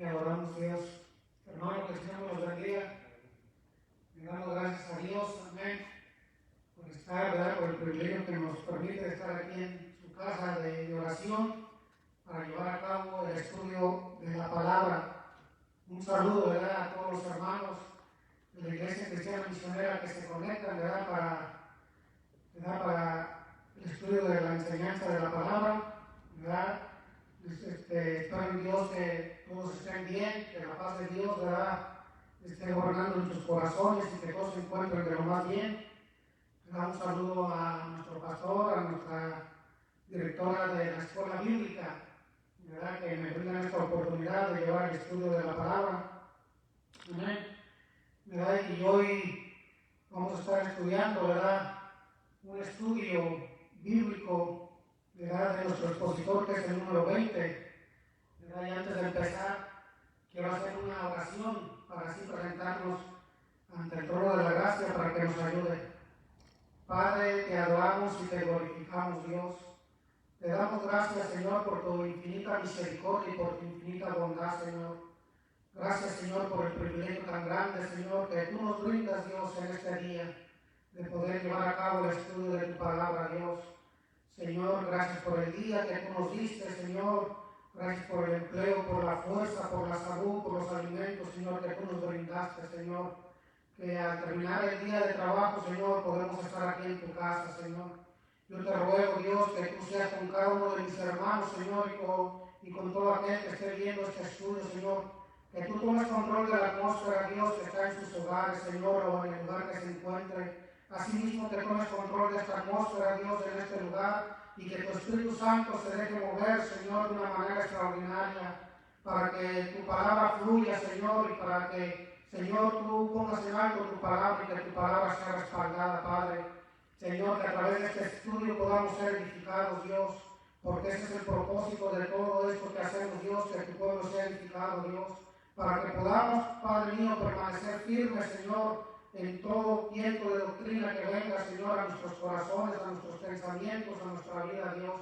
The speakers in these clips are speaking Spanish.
y adoramos a Dios. Hermano, que el Señor nos bendiga. Le damos gracias a Dios, amén, por estar, ¿verdad?, por el privilegio que nos permite estar aquí en su casa de oración para llevar a cabo el estudio de la palabra. Un saludo, ¿verdad?, a todos los hermanos de la Iglesia Cristiana Misionera que se conectan, ¿verdad?, para el estudio de la enseñanza de la palabra, ¿verdad? Espero en Dios que todos estén bien, que la paz de Dios, ¿verdad?, esté gobernando en sus corazones y que todos se encuentren de lo más bien. Un saludo a nuestro pastor, a nuestra directora de la escuela bíblica, ¿verdad?, que me brindan esta oportunidad de llevar el estudio de la palabra. Amén. ¿Verdad? Y hoy vamos a estar estudiando, ¿verdad?, un estudio bíblico, ¿verdad?, de nuestro expositor, que es el número 20. ¿Verdad? Y antes de empezar, quiero hacer una oración para así presentarnos ante el trono de la gracia para que nos ayude. Padre, te adoramos y te glorificamos, Dios. Te damos gracias, Señor, por tu infinita misericordia y por tu infinita bondad, Señor. Gracias, Señor, por el privilegio tan grande, Señor, que tú nos brindas, Dios, en este día, de poder llevar a cabo el estudio de tu palabra, Dios. Señor, gracias por el día que tú nos diste, Señor. Gracias por el empleo, por la fuerza, por la salud, por los alimentos, Señor, que tú nos brindaste, Señor. Que al terminar el día de trabajo, Señor, podemos estar aquí en tu casa, Señor. Yo te ruego, Dios, que tú seas con cada uno de mis hermanos, Señor, y con todo aquel que esté viendo este estudio, Señor. Que tú tomes control de la atmósfera, Dios, que está en sus hogares, Señor, o en el lugar que se encuentre. Asimismo, que tomes control de esta atmósfera, Dios, en este lugar, y que tu Espíritu Santo se deje mover, Señor, de una manera extraordinaria, para que tu palabra fluya, Señor, y para que, Señor, tú pongas en alto tu palabra y que tu palabra sea respaldada, Padre. Señor, que a través de este estudio podamos ser edificados, Dios, porque ese es el propósito de todo esto que hacemos, Dios, que tu pueblo sea edificado, Dios, para que podamos, Padre mío, permanecer firmes, Señor, en todo viento de doctrina que venga, Señor, a nuestros corazones, a nuestros pensamientos, a nuestra vida, Dios.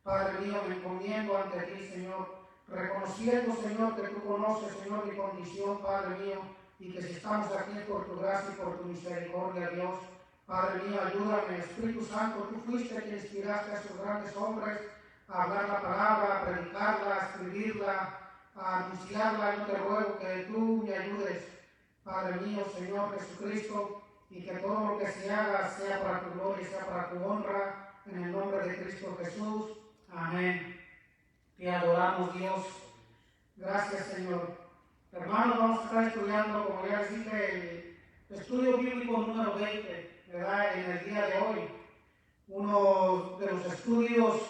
Padre mío, me encomiendo ante ti, Señor, reconociendo, Señor, que tú conoces, Señor, mi condición, Padre mío, y que si estamos aquí es por tu gracia y por tu misericordia, Dios. Padre mío, ayúdame, Espíritu Santo, tú fuiste quien inspiraste a esos grandes hombres a hablar la palabra, a predicarla, a escribirla, a anunciarla. Yo te ruego que tú me ayudes, Padre mío, Señor Jesucristo, y que todo lo que se haga sea para tu gloria y sea para tu honra, en el nombre de Cristo Jesús. Amén. Te adoramos, Dios. Gracias, Señor. Hermanos, vamos a estar estudiando, como ya les dije, el estudio bíblico número 20, ¿verdad?, en el día de hoy. Uno de los estudios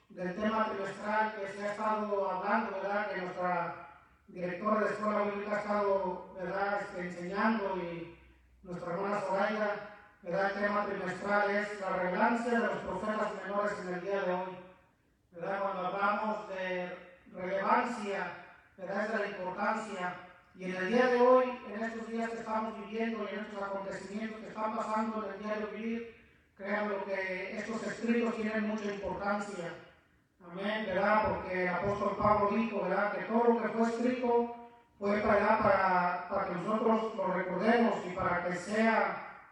del tema trimestral que se ha estado hablando, ¿verdad?, que nuestra directora de escuela bíblica ha estado, ¿verdad?, enseñando, y nuestra hermana Zoraida, ¿verdad?, el tema trimestral es la relevancia de los profetas menores en el día de hoy, ¿verdad? Cuando hablamos de relevancia, ¿verdad?, es de la importancia, y en el día de hoy, en estos días que estamos viviendo y en estos acontecimientos que están pasando en el diario vivir, créanlo que estos escritos tienen mucha importancia. Amén, ¿verdad? Porque el apóstol Pablo dijo, ¿verdad?, que todo lo que fue escrito fue para que nosotros lo recordemos y para que sea,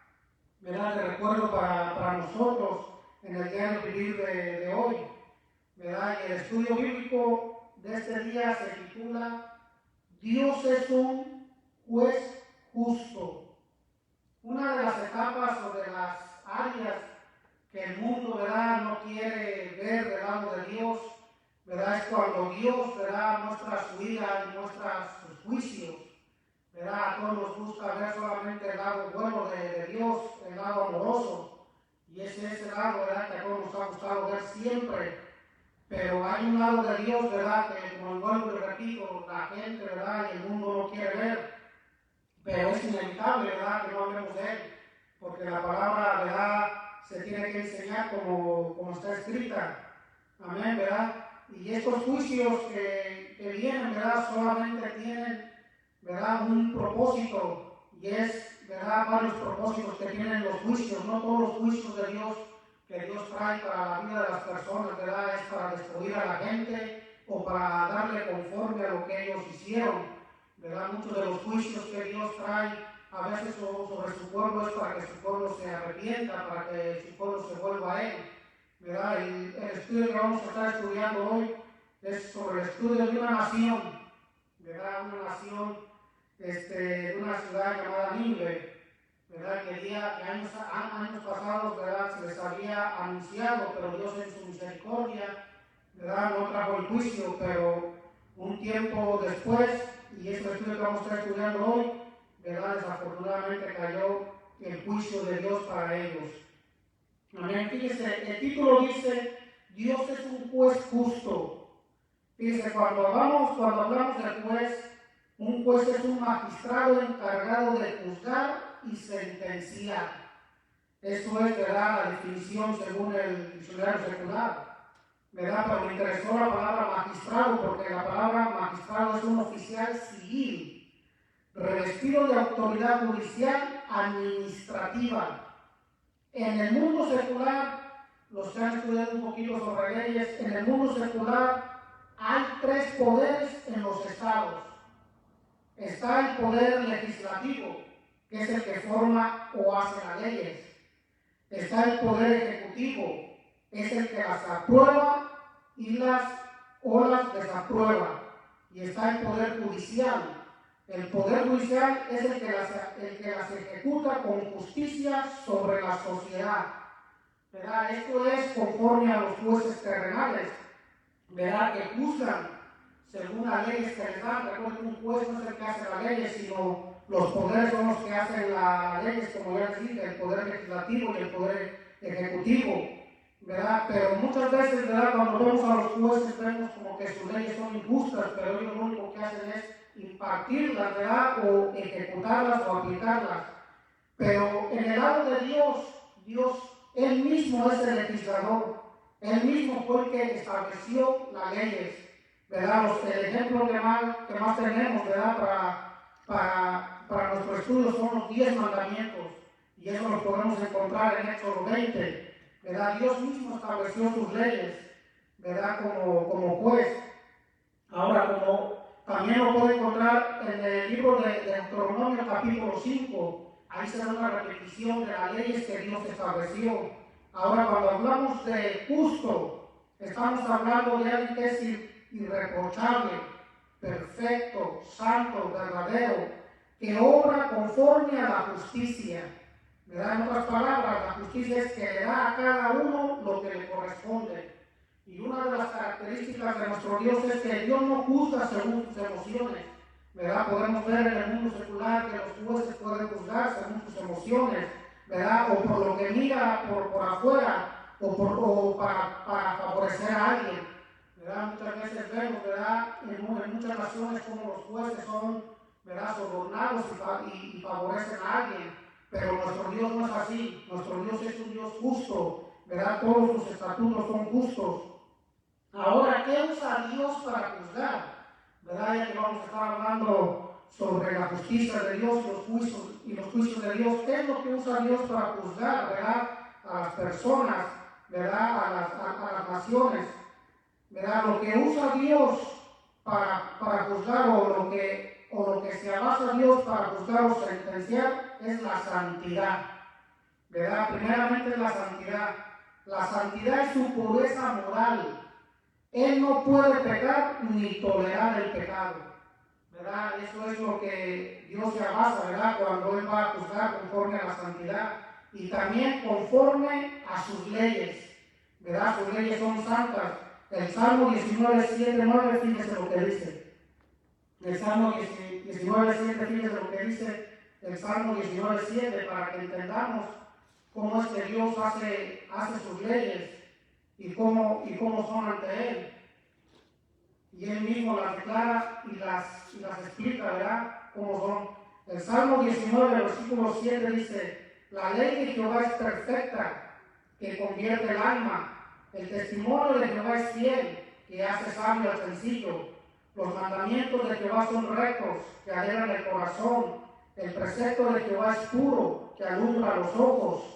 ¿verdad?, de recuerdo para nosotros en el diario vivir de hoy, ¿verdad? Y el estudio bíblico de este día se titula Dios es un juez justo. Una de las etapas o de las áreas que el mundo, ¿verdad?, no quiere ver del lado de Dios, ¿verdad?, es cuando Dios, ¿verdad?, muestra su ira y muestra sus juicios, ¿verdad? A todos nos gusta ver solamente el lado bueno de Dios, el lado amoroso, y ese es el lado, ¿verdad?, que a todos nos ha gustado ver siempre. Pero hay un lado de Dios, ¿verdad?, que, como vuelvo y repito, la gente, ¿verdad?, y el mundo no quiere ver, pero es inevitable, ¿verdad?, que no hablemos de él, porque la palabra, ¿verdad?, se tiene que enseñar como está escrita. Amén, ¿verdad? Y estos juicios que vienen, ¿verdad?, solamente tienen, ¿verdad?, un propósito, y es, ¿verdad?, varios propósitos que tienen los juicios. No todos los juicios que Dios trae para la vida de las personas, ¿verdad?, es para destruir a la gente o para darle conforme a lo que ellos hicieron, ¿verdad? Muchos de los juicios que Dios trae a veces sobre su pueblo es para que su pueblo se arrepienta, para que su pueblo se vuelva a Él, ¿verdad? Y el estudio que vamos a estar estudiando hoy es sobre el estudio de una nación, ¿verdad? Una nación de una ciudad llamada Nínive, ¿verdad? Que años pasados, ¿verdad? Se les había anunciado, pero Dios en su misericordia, ¿verdad? No trajo el juicio, pero un tiempo después, y este estudio que vamos a estar estudiando hoy, ¿verdad? Desafortunadamente cayó el juicio de Dios para ellos. Amén. Fíjese, el título dice, Dios es un juez justo. Fíjese, cuando hablamos de juez, un juez es un magistrado encargado de juzgar y sentenciar. Eso es, ¿verdad?, la definición según el diccionario secular, ¿verdad? Pero me interesó la palabra magistrado porque la palabra magistrado es un oficial civil revestido de autoridad judicial administrativa. En el mundo secular, los que han estudiado un poquito sobre leyes, en el mundo secular hay tres poderes en los estados. Está el poder legislativo, que es el que forma o hace las leyes. Está el poder ejecutivo, es el que las aprueba y las desaprueba. Y está el poder judicial. El poder judicial es el que las ejecuta con justicia sobre la sociedad, ¿verdad? Esto es conforme a los jueces terrenales, ¿verdad? Que juzgan según las leyes que les dan. Recuerden que un juez no es el que hace las leyes, sino los poderes son los que hacen las leyes, como ya les dije, el poder legislativo y el poder ejecutivo, ¿verdad? Pero muchas veces, ¿verdad?, cuando vemos a los jueces, vemos como que sus leyes son injustas, pero ellos lo único que hacen es impartirlas, ¿verdad?, o ejecutarlas o aplicarlas. Pero en el lado de Dios, Él mismo es el legislador, Él mismo fue el que estableció las leyes, ¿verdad? El ejemplo que más tenemos, ¿verdad?, para nuestro estudio son los 10 mandamientos, y eso lo podemos encontrar en Éxodo 20, ¿verdad? Dios mismo estableció sus leyes, ¿verdad?, como juez. Ahora, como también lo puede encontrar en el libro de Deuteronomio capítulo 5, ahí se da una repetición de las leyes que Dios estableció. Ahora, cuando hablamos de justo, estamos hablando de alguien que es irreprochable, perfecto, santo, verdadero, que obra conforme a la justicia, ¿verdad? En otras palabras, la justicia es que le da a cada uno lo que le corresponde. Y una de las características de nuestro Dios es que Dios no juzga según sus emociones, ¿verdad? Podemos ver en el mundo secular que los jueces pueden juzgar según sus emociones, ¿verdad? O por lo que mira por afuera, o para favorecer a alguien, ¿verdad? Muchas veces vemos, ¿verdad?, en muchas naciones como los jueces son, ¿verdad?, sobornados y favorecen a alguien, pero nuestro Dios no es así. Nuestro Dios es un Dios justo, ¿verdad? Todos sus estatutos son justos. Ahora, ¿qué usa Dios para juzgar? ¿Verdad? Ya que vamos a estar hablando sobre la justicia de Dios y los juicios de Dios. ¿Qué es lo que usa Dios para juzgar, ¿verdad?, a las personas, ¿verdad?, a las naciones, ¿verdad? Lo que usa Dios para juzgar o lo que se basa Dios para juzgar o sentenciar es la santidad, ¿verdad? Primeramente es la santidad. La santidad es su pureza moral. Él no puede pecar ni tolerar el pecado, ¿verdad? Eso es lo que Dios se basa, ¿verdad?, cuando Él va a juzgar conforme a la santidad y también conforme a sus leyes, ¿verdad? Sus leyes son santas. El Salmo 19:7-9, fíjese lo que dice. El Salmo 19:7, fíjese lo que dice el Salmo 19:7, para que entendamos cómo es que Dios hace sus leyes y cómo son ante Él. Y Él mismo las declara y las explica, ¿verdad?, cómo son. El Salmo 19, versículo 7 dice: la ley de Jehová es perfecta, que convierte el alma. El testimonio de Jehová es fiel, que hace sabio al sencillo. Los mandamientos de Jehová son rectos, que alegran el corazón. El precepto de Jehová es puro, que alumbra los ojos.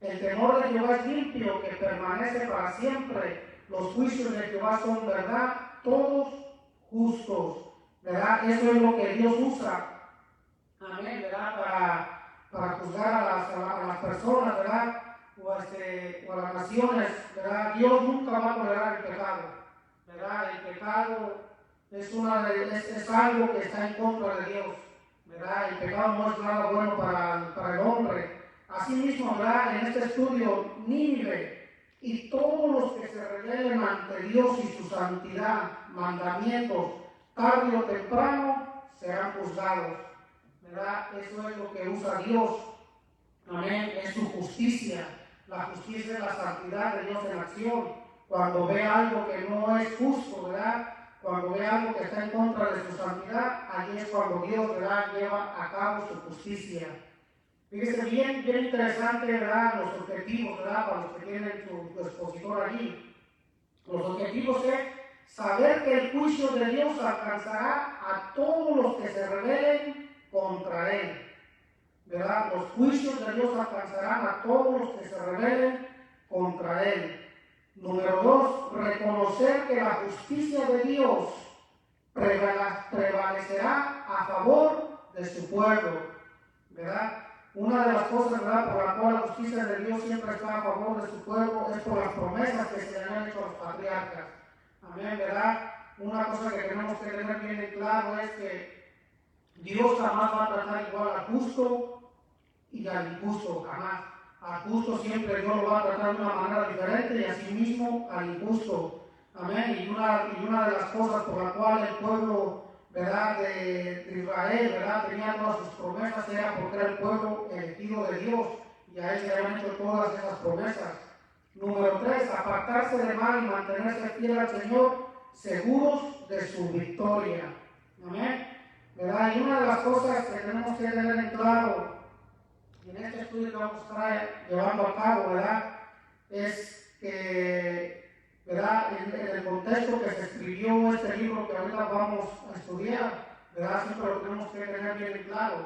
El temor de Jehová es limpio, que permanece para siempre. Los juicios de Jehová son verdad, todos justos, ¿verdad? Eso es lo que Dios usa, amén, ¿verdad? Para juzgar a las personas, ¿verdad? O a las naciones, ¿verdad? Dios nunca va a tolerar el pecado, ¿verdad? El pecado es algo que está en contra de Dios, ¿verdad? El pecado no es nada bueno para el hombre. Asimismo, ¿verdad? En este estudio, Nínive y todos los que se rebelen ante Dios y su santidad, mandamientos, tarde o temprano, serán juzgados, ¿verdad? Eso es lo que usa Dios, amén, es su justicia. La justicia es la santidad de Dios en acción. Cuando ve algo que no es justo, ¿verdad? Cuando ve algo que está en contra de su santidad, allí es cuando Dios, ¿verdad?, lleva a cabo su justicia. Fíjese bien interesante, ¿verdad?, los objetivos, ¿verdad?, para los que tienen su expositor allí. Los objetivos es saber que el juicio de Dios alcanzará a todos los que se rebelen contra Él, ¿verdad? Los juicios de Dios alcanzarán a todos los que se rebelen contra Él. Número 2, reconocer que la justicia de Dios prevalecerá a favor de su pueblo, ¿verdad? Una de las cosas, ¿verdad?, por la cual la justicia de Dios siempre está a favor de su pueblo es por las promesas que se le han hecho a los patriarcas. Amén, ¿verdad? Una cosa que tenemos que tener bien claro es que Dios jamás va a tratar igual al justo y al injusto, jamás. Al justo siempre Dios lo va a tratar de una manera diferente y asimismo al injusto. Amén. Y una de las cosas por la cual el pueblo, ¿verdad?, de Israel, ¿verdad?, tenía todas sus promesas era porque era el pueblo elegido de Dios y a Él se le habían hecho todas esas promesas. Número 3, apartarse de mal y mantenerse fiel al Señor, seguros de su victoria. Amén, ¿verdad? Y una de las cosas que tenemos que tener en claro en este estudio que vamos a estar llevando a cabo, ¿verdad?, es que, ¿verdad?, en el contexto que se escribió este libro que ahorita vamos a estudiar, ¿verdad?, siempre lo tenemos que tener bien claro.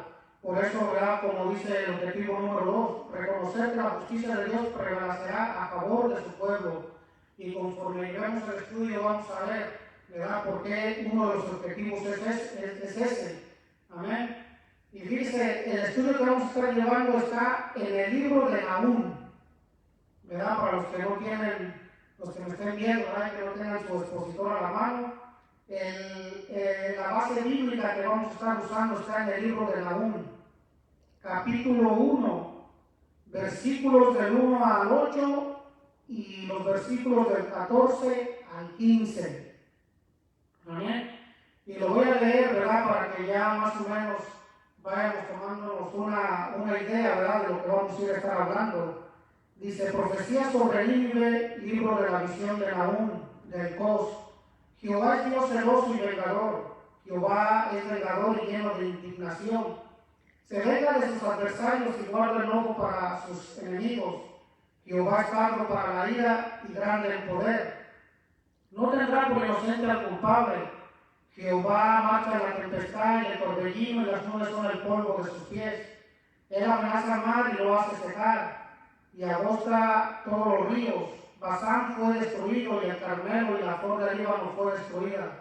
Por eso, ¿verdad?, como dice el objetivo número 2, reconocer que la justicia de Dios prevalecerá a favor de su pueblo. Y conforme llevemos el estudio vamos a ver, ¿verdad?, por qué uno de los objetivos es ese. Amén. Y fíjese, el estudio que vamos a estar llevando está en el libro de Nahum, ¿verdad? Para los que no tienen, los que me estén viendo, ¿verdad?, que no tengan su expositor a la mano, la base bíblica que vamos a estar usando está en el libro de Nahum, capítulo 1, versículos del 1 al 8 y los versículos del 14 al 15. Amén. Y lo voy a leer, ¿verdad?, para que ya más o menos vayamos tomándonos una idea, ¿verdad?, de lo que vamos a ir a estar hablando. Dice: profecía sobre Nínive, libro de la visión de Nahum, del Cos. Jehová es Dios celoso y vengador. Jehová es vengador y lleno de indignación. Se venga de sus adversarios y guarda enojo para sus enemigos. Jehová es tardo para la ira y grande en poder. No tendrá por inocente al culpable. Jehová marcha en la tempestad y el torbellino, y las nubes son el polvo de sus pies. Él amenaza al mar y lo hace secar, y agosta todos los ríos. Basán fue destruido, y el Carmelo y la flor del Líbano fue destruida.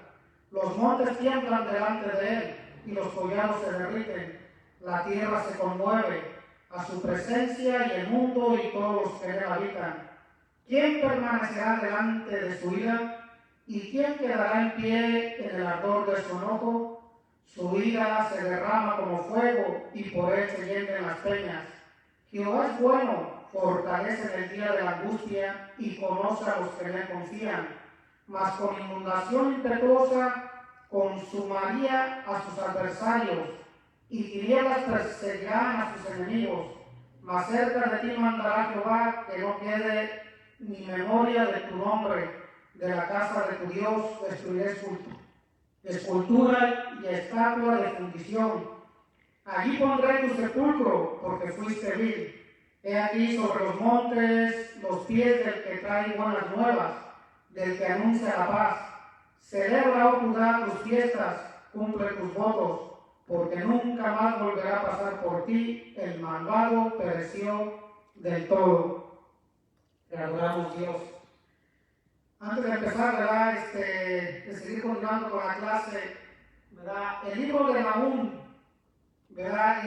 Los montes tiemblan delante de él, y los collados se derriten. La tierra se conmueve a su presencia, y el mundo y todos los que en él habitan. ¿Quién permanecerá delante de su ira? ¿Y quién quedará en pie en el ardor de su enojo? Su ira se derrama como fuego, y por él se llenan las peñas. Jehová es bueno, fortalece en el día de la angustia, y conoce a los que en él confían. Mas con inundación impetuosa consumaría a sus adversarios, y tinieblas perseguirán a sus enemigos. Mas cerca de ti mandará Jehová, que no quede ni memoria de tu nombre. De la casa de tu Dios destruiré escultura y estatua de fundición. Allí pondré tu sepulcro, porque fuiste vil. He aquí sobre los montes los pies del que trae buenas nuevas, del que anuncia la paz. Celebra, oh Judá, tus fiestas, cumple tus votos, porque nunca más volverá a pasar por ti. El malvado pereció del todo. Te adoramos, Dios. Antes de empezar, ¿verdad? De seguir continuando con la clase, ¿verdad? El libro de Nahum, ¿verdad?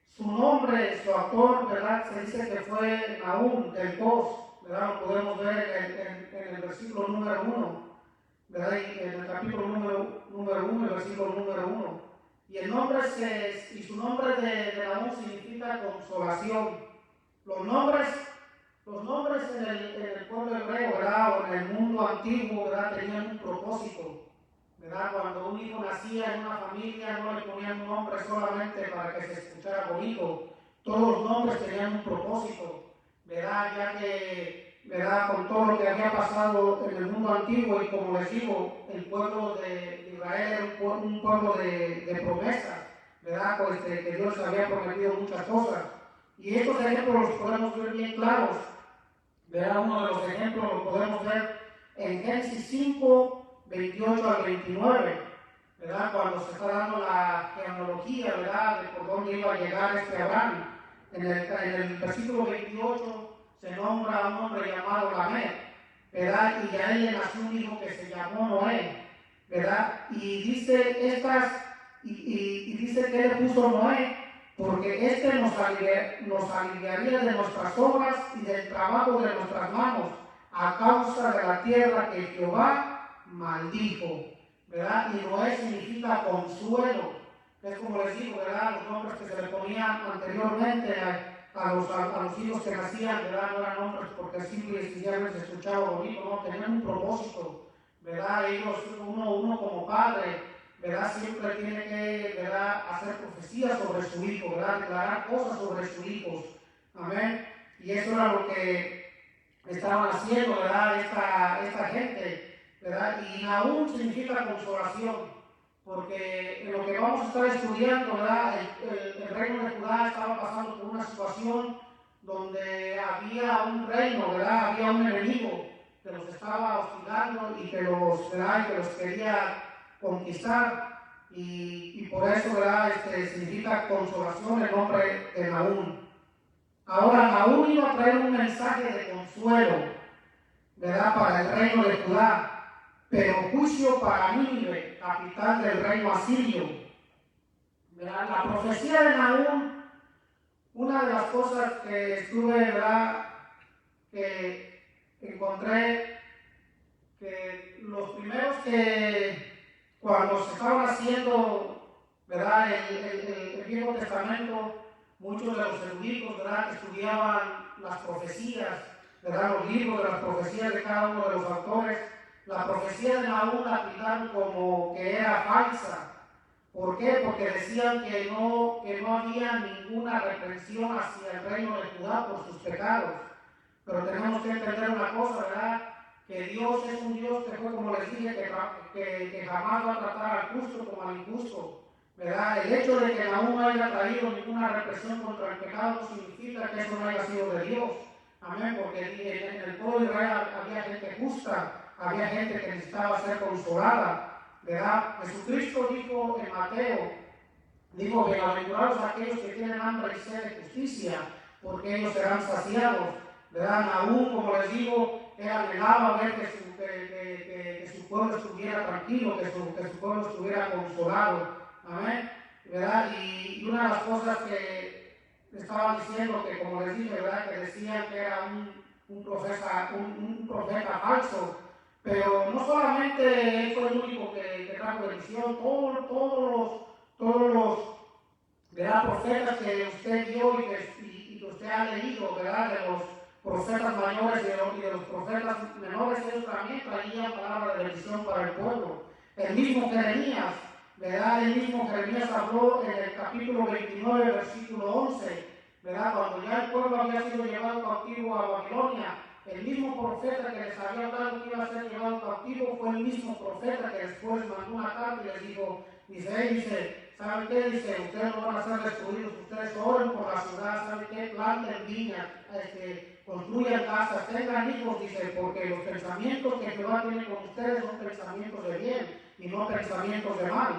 Su nombre, su autor, ¿verdad? Se dice que fue Nahum del 2, ¿verdad? Lo podemos ver en el versículo número 1, ¿verdad? En el capítulo número 1, el versículo número 1. Y el nombre y su nombre de Nahum significa consolación. Los nombres en el pueblo hebreo, ¿verdad? O en el mundo antiguo, ¿verdad? Tenían un propósito, ¿verdad? Cuando un hijo nacía en una familia, no le ponían un nombre solamente para que se escuchara bonito. Todos los nombres tenían un propósito, ¿verdad? Ya que, ¿verdad? Con todo lo que había pasado en el mundo antiguo, y como les digo, el pueblo de Israel era un pueblo de promesas, ¿verdad? Pues que Dios había prometido muchas cosas. Y estos ejemplos los podemos ver bien claros, ¿verdad? Uno de los ejemplos lo podemos ver en Génesis 5, 28 al 29, ¿verdad? Cuando se está dando la genealogía, ¿verdad? De por dónde iba a llegar Abraham. En el versículo 28 se nombra a un hombre llamado Lamec, ¿verdad? Y a él le nació un hijo que se llamó Noé, ¿verdad? Y dice dice que él puso Noé porque nos aliviaría de nuestras obras y del trabajo de nuestras manos a causa de la tierra que Jehová maldijo, ¿verdad? Y Noé significa consuelo. Es como les digo, ¿verdad? Los nombres que se le ponían anteriormente a los hijos que nacían, ¿verdad? No eran nombres porque simple y sencillamente se escuchaba bonito, no, tenían un propósito, ¿verdad? Ellos, uno como padre, ¿verdad? Siempre tiene que, ¿verdad? Hacer profecías sobre su hijo, ¿verdad? Declarar cosas sobre sus hijos, amén. Y eso era lo que estaban haciendo, ¿verdad? Esta gente, ¿verdad? Y Nahum significa consolación, porque en lo que vamos a estar estudiando, ¿verdad? El reino de Judá estaba pasando por una situación donde había un reino, ¿verdad? Había un enemigo que los estaba hostigando y que ¿verdad? Que los quería conquistar, y por eso, ¿verdad? Significa consolación el nombre de Nahum. Ahora, Nahum iba a traer un mensaje de consuelo, ¿verdad? Para el reino de Judá, pero juicio para Nínive, capital del reino asirio, ¿verdad? La profecía de Nahum, una de las cosas que estuve, ¿verdad? Que encontré, que los primeros que cuando se estaban haciendo, ¿verdad? El Viejo Testamento, muchos de los eruditos, ¿verdad? Que estudiaban las profecías, ¿verdad? Los libros de las profecías de cada uno de los autores, la profecía de Nahum la aplicaron como que era falsa. ¿Por qué? Porque decían que no había ninguna reprensión hacia el reino de Judá por sus pecados. Pero tenemos que entender una cosa, ¿verdad? Que Dios es un Dios que fue, como les dije, que jamás va a tratar al justo como al injusto, ¿verdad? El hecho de que Nahum no haya traído ninguna represión contra el pecado no significa que eso no haya sido de Dios. Amén, porque en el pueblo de Israel había gente justa, había gente que necesitaba ser consolada, ¿verdad? Jesucristo dijo en Mateo, dijo: bienaventurados aquellos que tienen hambre y sed de justicia, porque ellos serán saciados, ¿verdad? Nahum, como les digo, él anhelaba ver que su pueblo estuviera tranquilo, que su pueblo estuviera consolado, amén, ¿verdad? Y una de las cosas que estaban diciendo, que como les dije, ¿verdad? Que decían que era un profeta falso, pero no solamente él fue el único que trajo bendición, todos los ¿verdad? Profetas que usted vio y que usted ha leído, ¿verdad? De los profetas mayores y de los profetas menores, ellos también traían palabras de bendición para el pueblo. El mismo Jeremías, ¿verdad? El mismo Jeremías habló en el capítulo 29, versículo 11, ¿verdad? Cuando ya el pueblo había sido llevado cautivo a Babilonia, el mismo profeta que les había hablado que iba a ser llevado cautivo fue el mismo profeta que después mandó una carta y les dijo, ¿saben qué? Dice, ustedes no van a ser destruidos, ustedes oren por la ciudad, ¿saben qué? Planten viñas, construyan casas, tengan hijos, dice, porque los pensamientos que Jehová tiene con ustedes son pensamientos de bien y no pensamientos de mal.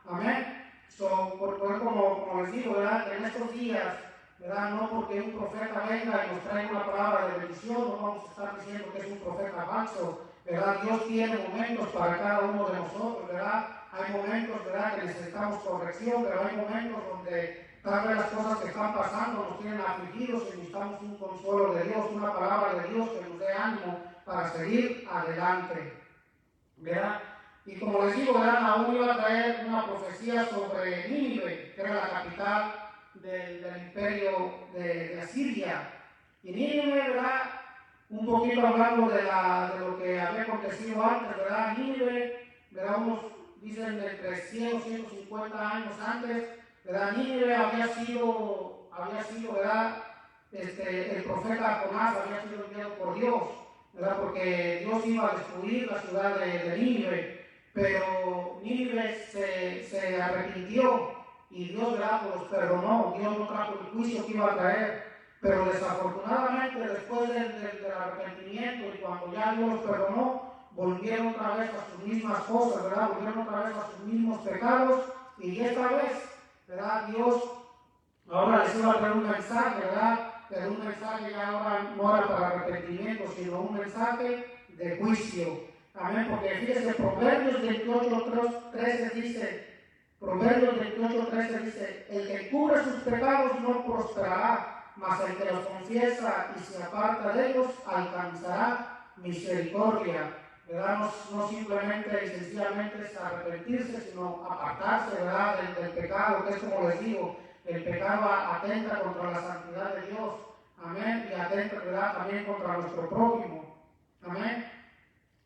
Amén. Como les digo, ¿verdad? En estos días, ¿verdad? No porque un profeta venga y nos traiga una palabra de bendición, no vamos a estar diciendo que es un profeta falso, ¿verdad? Dios tiene momentos para cada uno de nosotros, ¿verdad? Hay momentos, ¿verdad?, que necesitamos corrección, pero hay momentos donde tal vez las cosas que están pasando nos tienen afligidos y necesitamos un consuelo de Dios, una palabra de Dios que nos dé ánimo para seguir adelante, ¿verdad? Y como les digo, ¿verdad?, Nahum iba a traer una profecía sobre Nínive, que era la capital del imperio de Asiria. Y Nínive, ¿verdad?, un poquito hablando de lo que había acontecido antes, ¿verdad? Nínive, ¿verdad?, unos dicen de 300, 150 años antes, ¿verdad? Nínive había sido, ¿verdad?, el profeta Jonás había sido enviado por Dios, ¿verdad?, porque Dios iba a destruir la ciudad de Nínive, pero Nínive se arrepintió y Dios, ¿verdad?, los perdonó. Dios no trajo el juicio que iba a traer, pero desafortunadamente después del arrepentimiento y cuando ya Dios los perdonó, volvieron otra vez a sus mismas cosas, ¿verdad? Volvieron otra vez a sus mismos pecados y esta vez, ¿verdad?, Dios ahora les iba a traer un mensaje, ¿verdad? Pero un mensaje ya ahora no era para arrepentimiento, sino un mensaje de juicio. Amén, porque fíjese, Proverbios 28:13 dice, Proverbios 28:13 dice, el que cubre sus pecados no prosperará, mas el que los confiesa y se aparta de ellos alcanzará misericordia. ¿Verdad? No simplemente y sencillamente es arrepentirse, sino apartarse, ¿verdad?, del pecado, que es como les digo, el pecado atenta contra la santidad de Dios. Amén. Y atenta, ¿verdad?, también contra nuestro prójimo. Amén.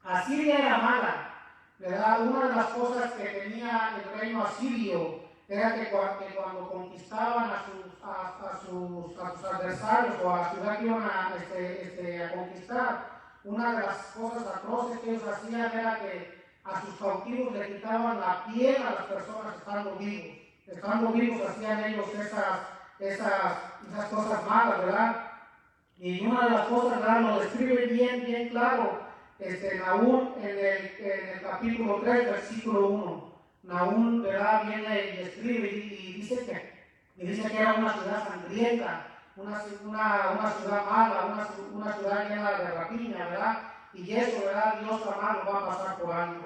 Asiria era mala, ¿verdad? Una de las cosas que tenía el reino asirio era que cuando conquistaban a sus adversarios o a la ciudad que iban a conquistar, una de las cosas atroces que ellos hacían era que a sus cautivos le quitaban la piel a las personas estando vivos. Estando vivos hacían ellos esas cosas malas, ¿verdad? Y una de las cosas, ¿verdad?, lo describe bien claro Nahum en el capítulo 3, versículo 1. Nahum, ¿verdad?, viene y escribe y dice que era una ciudad sangrienta, una ciudad mala, una ciudad llena de rapiña, ¿verdad? Y eso, ¿verdad?, Dios jamás lo va a pasar por alto.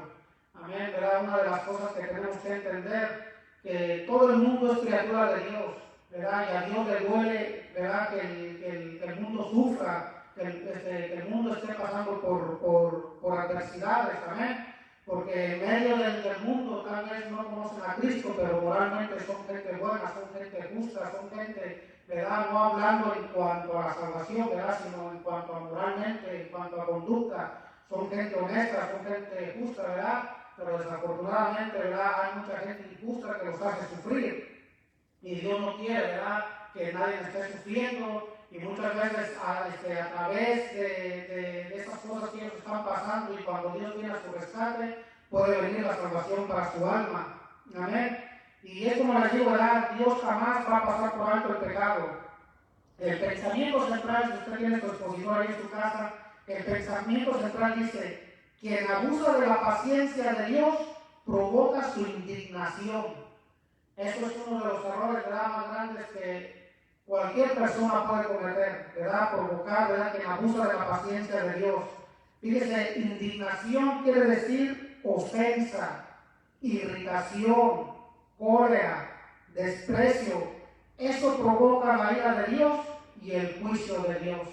Amén, ¿verdad? Una de las cosas que tenemos que entender, que todo el mundo es criatura de Dios, ¿verdad? Y a Dios le duele, ¿verdad?, que el mundo sufra, que el mundo esté pasando por adversidades, amén. Porque en medio del mundo tal vez no conocen a Cristo, pero moralmente son gente buena, son gente justa, son gente, ¿verdad?, no hablando en cuanto a la salvación, ¿verdad?, sino en cuanto a moralmente, en cuanto a conducta, son gente honesta, son gente justa, ¿verdad? Pero desafortunadamente, ¿verdad?, hay mucha gente injusta que los hace sufrir. Y Dios no quiere, ¿verdad?, que nadie esté sufriendo. Y muchas veces a través de esas cosas que ellos están pasando y cuando Dios viene a su rescate, puede venir la salvación para su alma. Amén. Y es como les digo, ¿verdad?, Dios jamás va a pasar por alto el pecado. El pensamiento central, si usted tiene su expositor ahí en su casa, el pensamiento central dice, quien abusa de la paciencia de Dios provoca su indignación. Eso es uno de los errores, ¿verdad?, más grandes que cualquier persona puede cometer, ¿verdad?, provocar, ¿verdad?, quien abusa de la paciencia de Dios. Fíjese, indignación quiere decir ofensa, irritación, cólera, desprecio. Eso provoca la ira de Dios y el juicio de Dios,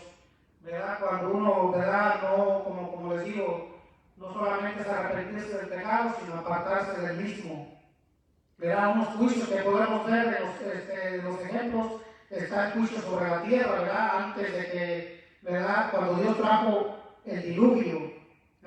¿verdad? Cuando uno, ¿verdad?, no, como les digo, no solamente es arrepentirse del pecado, sino apartarse del mismo. ¿Verdad? Unos juicios que podemos ver en los ejemplos, está el juicio sobre la tierra, ¿verdad?, antes de que, ¿verdad?, cuando Dios trajo el diluvio.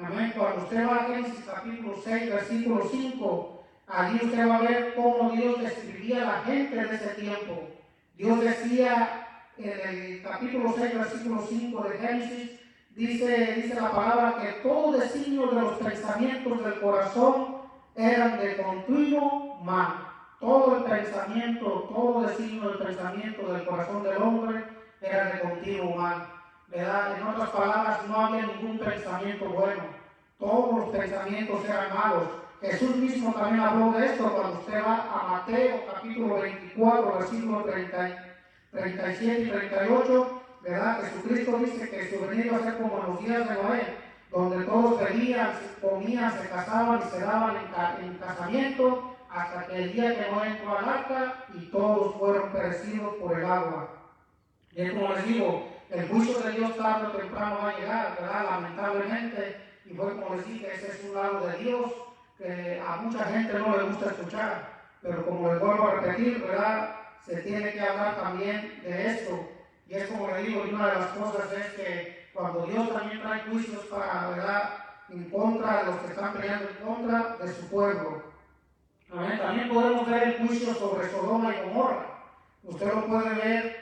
Amén. Cuando usted va a Génesis capítulo 6, versículo 5, allí usted va a ver cómo Dios describía a la gente de ese tiempo. Dios decía en el capítulo 6, versículo 5 de Génesis, dice la palabra que todo designio de los pensamientos del corazón eran de continuo mal. Todo el pensamiento, todo designio del pensamiento del corazón del hombre era de continuo mal, ¿verdad? En otras palabras, no había ningún pensamiento bueno. Todos los pensamientos eran malos. Jesús mismo también habló de esto cuando usted va a Mateo capítulo 24, versículo 37 y 38, ¿verdad? Jesucristo dice que su venida va a ser como en los días de Noé, donde todos bebían, comían, se casaban y se daban en casamiento, hasta que el día que Noé entró al arca y todos fueron perecidos por el agua. Y como les digo, el juicio de Dios tarde o temprano va a llegar, ¿verdad? Lamentablemente, y fue como les dije, ese es un lado de Dios que a mucha gente no le gusta escuchar, pero como les vuelvo a repetir, ¿verdad? Se tiene que hablar también de esto. Y es como le digo, y una de las cosas es que cuando Dios también trae juicios para, ¿verdad?, en contra de los que están peleando en contra de su pueblo. Amén. También podemos ver el juicio sobre Sodoma y Gomorra. Usted lo puede ver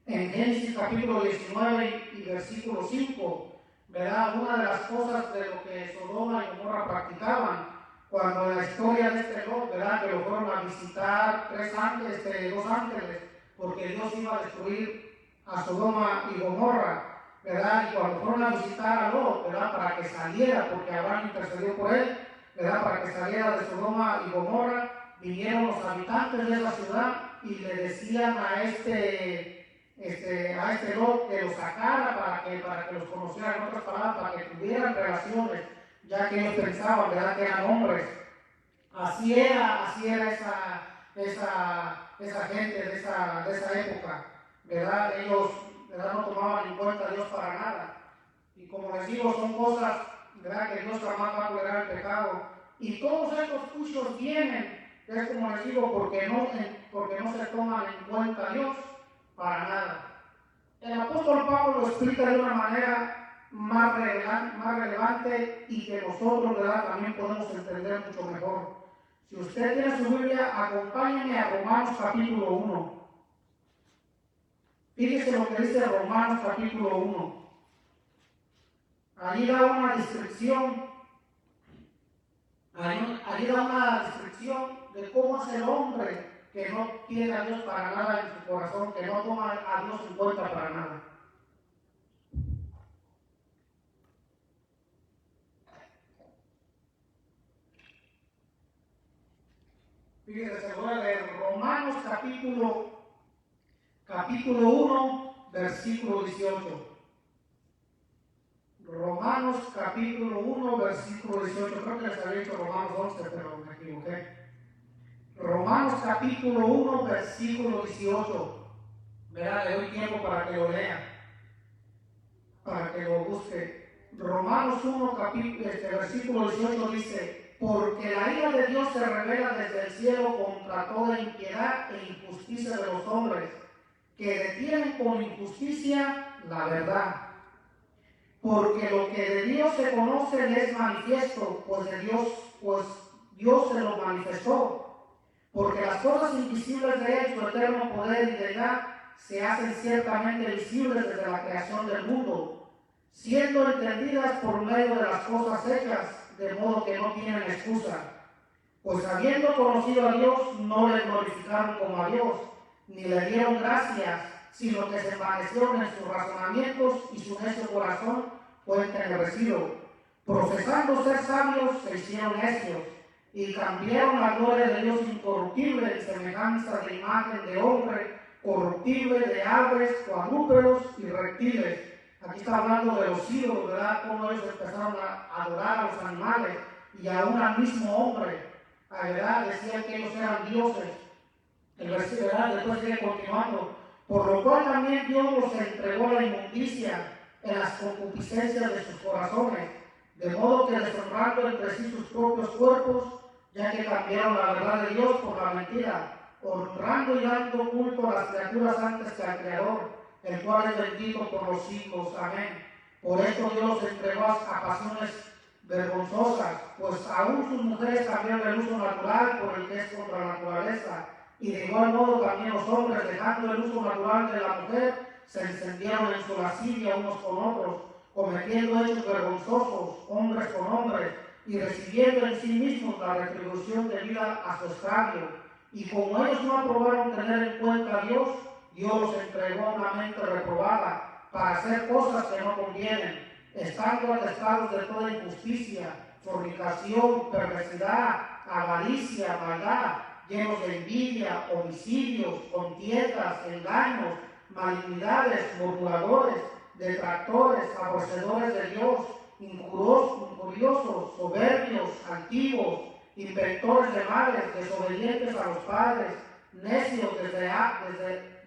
en Génesis capítulo 19 y versículo 5. ¿Verdad? Una de las cosas de lo que Sodoma y Gomorra practicaban, cuando en la historia de este Lot, ¿verdad?, que lo fueron a visitar dos ángeles, porque Dios iba a destruir a Sodoma y Gomorra, ¿verdad? Y cuando fueron a visitar a Lot, ¿verdad?, para que saliera, porque Abraham intercedió por él, ¿verdad?, para que saliera de Sodoma y Gomorra, vinieron los habitantes de la ciudad y le decían a este Lot que los sacara para que los conociera, en otras palabras, para que tuvieran relaciones, ya que ellos pensaban, ¿verdad?, que eran hombres. Así era esa gente de esa época, ¿verdad? Ellos, ¿verdad?, no tomaban en cuenta a Dios para nada. Y como les digo, son cosas, ¿verdad?, que Dios jamás va a tolerar el pecado. Y todos estos juicios vienen, es como les digo, porque no se toman en cuenta a Dios para nada. El apóstol Pablo lo explica de una manera más relevante y que nosotros, ¿verdad?, también podemos entender mucho mejor. Si usted tiene su Biblia, acompáñenme a Romanos capítulo 1. Fíjese lo que dice Romanos capítulo 1. Allí da una descripción. Allí da una descripción de cómo es el hombre que no tiene a Dios para nada en su corazón, que no toma a Dios en cuenta para nada. Fíjense, se voy a leer Romanos capítulo 1, versículo 18. Romanos capítulo 1, versículo 18. Creo que les había dicho Romanos 11, pero me equivoqué. Romanos capítulo 1, versículo 18. Verá, le doy tiempo para que lo lea, para que lo busque. Romanos 1, versículo 18 dice: porque la ira de Dios se revela desde el cielo contra toda impiedad e injusticia de los hombres, que detienen con injusticia la verdad. Porque lo que de Dios se conoce le es manifiesto, pues Dios se lo manifestó. Porque las cosas invisibles de Él, su eterno poder y deidad, se hacen ciertamente visibles desde la creación del mundo, siendo entendidas por medio de las cosas hechas, de modo que no tienen excusa. Pues habiendo conocido a Dios, no le glorificaron como a Dios, ni le dieron gracias, sino que se envanecieron en sus razonamientos y su necio corazón fue entenebrecido. Profesando ser sabios, se hicieron necios y cambiaron la gloria de Dios incorruptible en semejanza de imagen de hombre corruptible, de aves, cuadrúpedos y reptiles. Aquí está hablando de los ídolos, ¿verdad? Cómo ellos empezaron a adorar a los animales y aún al mismo hombre, ¿verdad? Decían que ellos eran dioses. El versículo, ¿verdad?, después sigue continuando. Por lo cual también Dios los entregó a la inmundicia en las concupiscencias de sus corazones, de modo que deshonrando entre sí sus propios cuerpos, ya que cambiaron la verdad de Dios por la mentira, honrando y dando culto a las criaturas antes que al Creador, el cual es bendito por los siglos. Amén. Por esto Dios los entregó a pasiones vergonzosas, pues aún sus mujeres cambiaron el uso natural por el que es contra la naturaleza, y de igual modo también los hombres, dejando el uso natural de la mujer, se encendieron en su lascivia unos con otros, cometiendo hechos vergonzosos, hombres con hombres, y recibiendo en sí mismos la retribución debida a su extravío. Y como ellos no aprobaron tener en cuenta a Dios, Dios los entregó a una mente reprobada para hacer cosas que no convienen, estando atestados de toda injusticia, fornicación, perversidad, avaricia, maldad, llenos de envidia, homicidios, contiendas, engaños, malignidades, murmuradores, detractores, aborrecedores de Dios, injuriosos, soberbios, altivos, inventores de males, desobedientes a los padres, necios,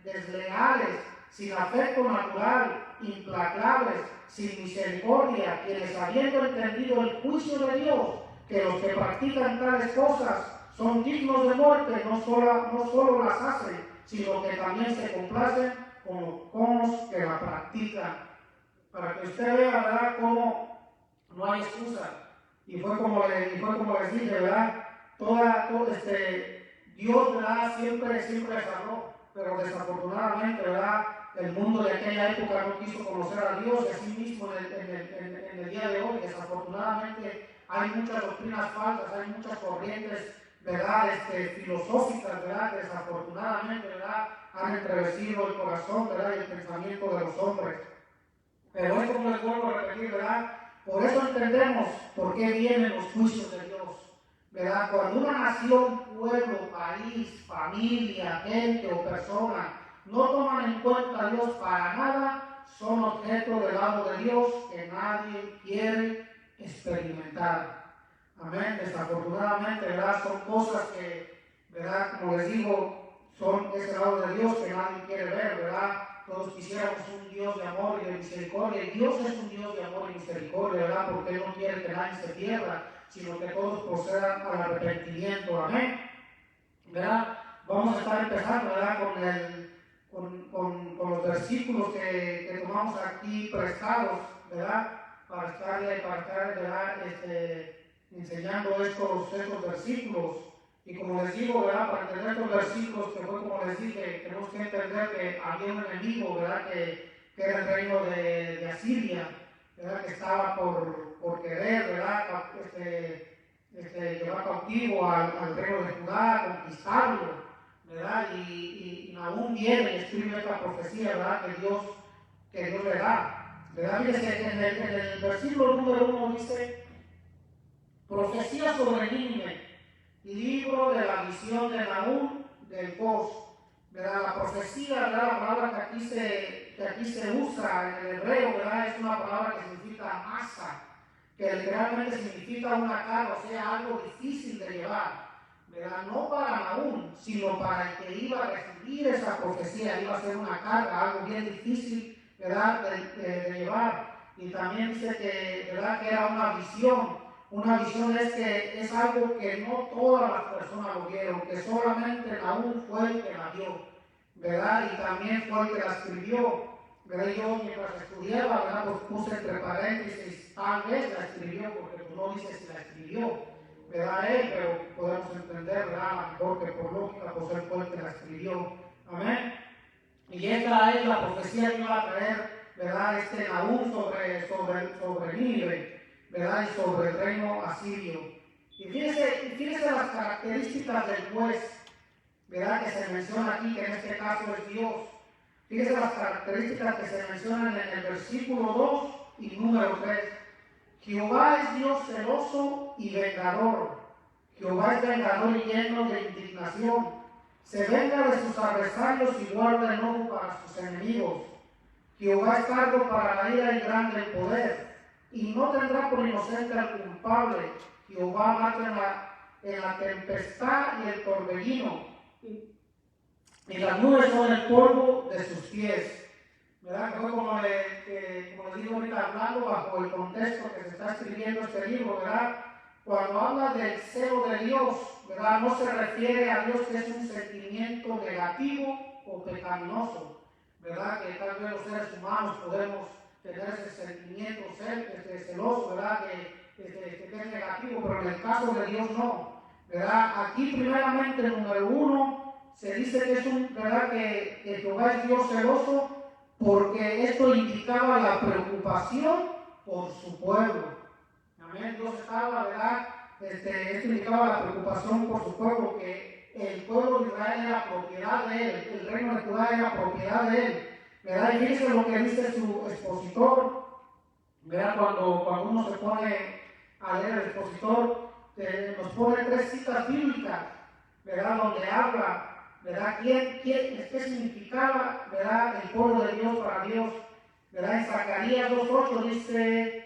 desleales, sin afecto natural, implacables, sin misericordia, quienes habiendo entendido el juicio de Dios, que los que practican tales cosas son dignos de muerte, no solo las hacen, sino que también se complacen con los que la practican. Para que usted vea, ¿verdad?, cómo no hay excusa. Y fue como les dije, ¿verdad? Dios, ¿verdad?, siempre les habló, pero desafortunadamente, ¿verdad?, el mundo de aquella época no quiso conocer a Dios, y así mismo en el día de hoy, desafortunadamente, hay muchas doctrinas falsas, hay muchas corrientes, ¿verdad?, filosóficas, ¿verdad?, que desafortunadamente, ¿verdad?, han entrevecido el corazón, ¿verdad?, y el pensamiento de los hombres. Pero es como les vuelvo a repetir, ¿verdad? Por eso entendemos por qué vienen los juicios de Dios, ¿verdad? Cuando una nación, pueblo, país, familia, gente o persona no toman en cuenta a Dios para nada, son objeto del lado de Dios que nadie quiere experimentar. Amén. Desafortunadamente, ¿verdad?, son cosas que, ¿verdad?, como les digo, son ese lado de Dios que nadie quiere ver, ¿verdad? Todos quisiéramos un Dios de amor y de misericordia, y Dios es un Dios de amor y misericordia, ¿verdad?, porque Él no quiere que nadie se pierda, sino que todos procedan al arrepentimiento. Amén. ¿Verdad? Vamos a estar empezando, ¿verdad?, con los versículos que tomamos aquí prestados, ¿verdad?, para estar ¿verdad?, enseñando estos versículos. Y como les digo, ¿verdad?, para entender estos versículos, que fue como les dije, tenemos que entender que había un enemigo, ¿verdad?, que era el reino de Asiria, ¿verdad?, que estaba por querer, ¿verdad?, llevar cautivo al reino de Judá, conquistarlo, ¿verdad? Y aún viene y escribe esta profecía, ¿verdad?, que Dios le da, ¿verdad? Fíjense, en el versículo número 1 dice: profecía sobre Nínive, libro de la visión de Nahum del Cos, ¿verdad? La profecía, ¿verdad?, la palabra que aquí se usa en el hebreo, ¿verdad?, es una palabra que significa masa, que literalmente significa una carga, o sea, algo difícil de llevar, ¿verdad? No para Nahum, sino para el que iba a recibir esa profecía, iba a ser una carga, algo bien difícil, ¿verdad?, de llevar. Y también dice que, ¿verdad?, que era una visión. Una visión es algo que no todas las personas lo vieron, que solamente Nahum fue el que la vio, ¿verdad? Y también fue el que la escribió, ¿verdad? Yo mientras estudiaba, ¿verdad?, pues puse entre paréntesis, tal vez la escribió, porque pues no dice si la escribió, ¿verdad?, él, pero podemos entender, ¿verdad?, mejor que por lógica, pues él fue el que la escribió. Amén. Y esta es la profecía que iba a traer, ¿verdad?, Nahum sobre Nínive, ¿verdad?, y sobre el reino asirio. Y fíjese las características del juez, ¿verdad?, que se menciona aquí, que en este caso es Dios. Fíjese las características que se mencionan en el versículo 2 y número 3. Jehová es Dios celoso y vengador. Jehová es vengador y lleno de indignación. Se venga de sus adversarios y guarda enojo para sus enemigos. Jehová es tardo para la ira y grande en poder, y no tendrá por inocente al culpable. Jehová mata en la tempestad y el torbellino, y las nubes son el polvo de sus pies. ¿Verdad? Que fue como les digo ahorita, hablando bajo el contexto que se está escribiendo este libro, ¿verdad? Cuando habla del celo de Dios, ¿verdad?, no se refiere a Dios que es un sentimiento negativo o pecaminoso, ¿verdad? Que tal vez los seres humanos podemos tener ese sentimiento celoso, ¿verdad?, que es negativo, pero en el caso de Dios no, ¿verdad? Aquí primeramente, número 1, se dice que es ¿verdad?, que Jehová es Dios celoso, porque esto indicaba la preocupación por su pueblo. Amén. Dios estaba, ¿verdad? Esto indicaba la preocupación por su pueblo, que el pueblo de Israel era propiedad de él, el reino de Judá era propiedad de él, ¿verdad? Y fíjense lo que dice su expositor, ¿verdad? Cuando uno se pone a leer el expositor, nos pone 3 citas bíblicas, ¿verdad? Donde habla, ¿verdad? ¿Qué significaba, ¿verdad? El pueblo de Dios para Dios, ¿verdad? En Zacarías 2:8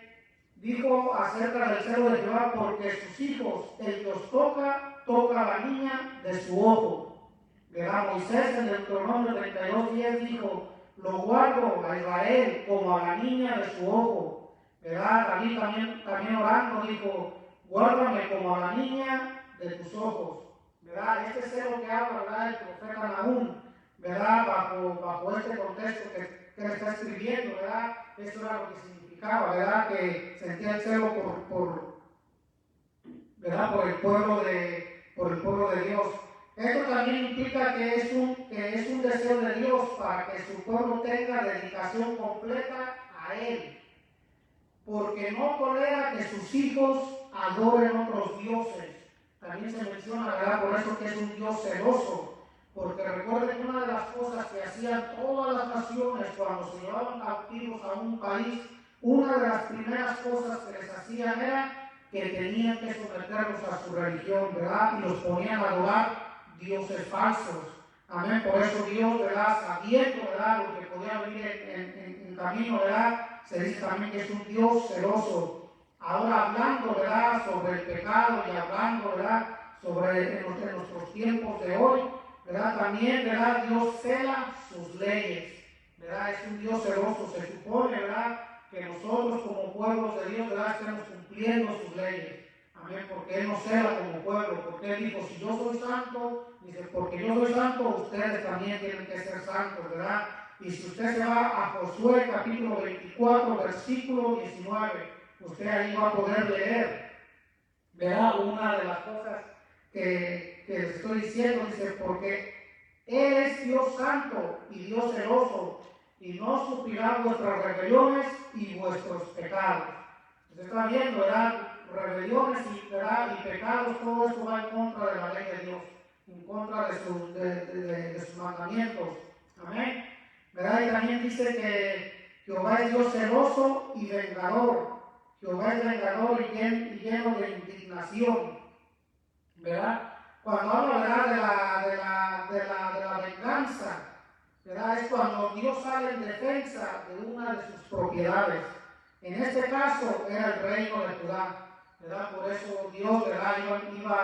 dijo acerca del celo de Jehová, porque sus hijos, el que os toca, toca a la niña de su ojo. ¿Verdad? Moisés en Deuteronomio 32:10 dijo, lo guardo a Israel como a la niña de su ojo. ¿Verdad? David también orando dijo, guárdame como a la niña de tus ojos. ¿Verdad? Este celo que habla, ¿verdad? El profeta Nahum, ¿verdad? Bajo este contexto que le está escribiendo, ¿verdad? Eso era lo que significaba, ¿verdad? Que sentía el celo ¿verdad? Por el pueblo de Dios. Esto también implica que es un deseo de Dios para que su pueblo tenga dedicación completa a Él, porque no tolera que sus hijos adoren otros dioses. También se menciona, ¿verdad? Por eso que es un Dios celoso, porque recuerden que una de las cosas que hacían todas las naciones cuando se llevaban cautivos a un país, una de las primeras cosas que les hacían era que tenían que someterlos a su religión, ¿verdad? Y los ponían a adorar dioses falsos. Amén. Por eso Dios, ¿verdad? Sabiendo, ¿verdad? Lo que podía venir en camino, ¿verdad? Se dice también que es un Dios celoso. Ahora hablando, ¿verdad? Sobre el pecado y hablando, ¿verdad? Sobre en nuestros tiempos de hoy, ¿verdad? También, ¿verdad? Dios cela sus leyes, ¿verdad? Es un Dios celoso. Se supone, ¿verdad? Que nosotros como pueblos de Dios, ¿verdad? Estemos cumpliendo sus leyes. Amén, porque Él nos cela como pueblo, porque Él dijo, si yo soy santo, dice, porque yo soy santo, ustedes también tienen que ser santos, ¿verdad? Y si usted se va a Josué capítulo 24, versículo 19, usted ahí va a poder leer, ¿verdad? Una de las cosas que les estoy diciendo, dice, porque Él es Dios santo y Dios celoso, y no sufrirá vuestras rebeliones y vuestros pecados. Usted está viendo, ¿verdad? Rebeliones y pecados, todo esto va en contra de la ley de Dios, en contra de sus mandamientos. Amén. ¿Verdad? Y también dice que Jehová es Dios celoso y vengador. Jehová es vengador y lleno de indignación. ¿Verdad? Cuando habla, ¿verdad? de la venganza, ¿verdad? Es cuando Dios sale en defensa de una de sus propiedades. En este caso era el reino de Judá, ¿verdad? Por eso Dios, ¿verdad? iba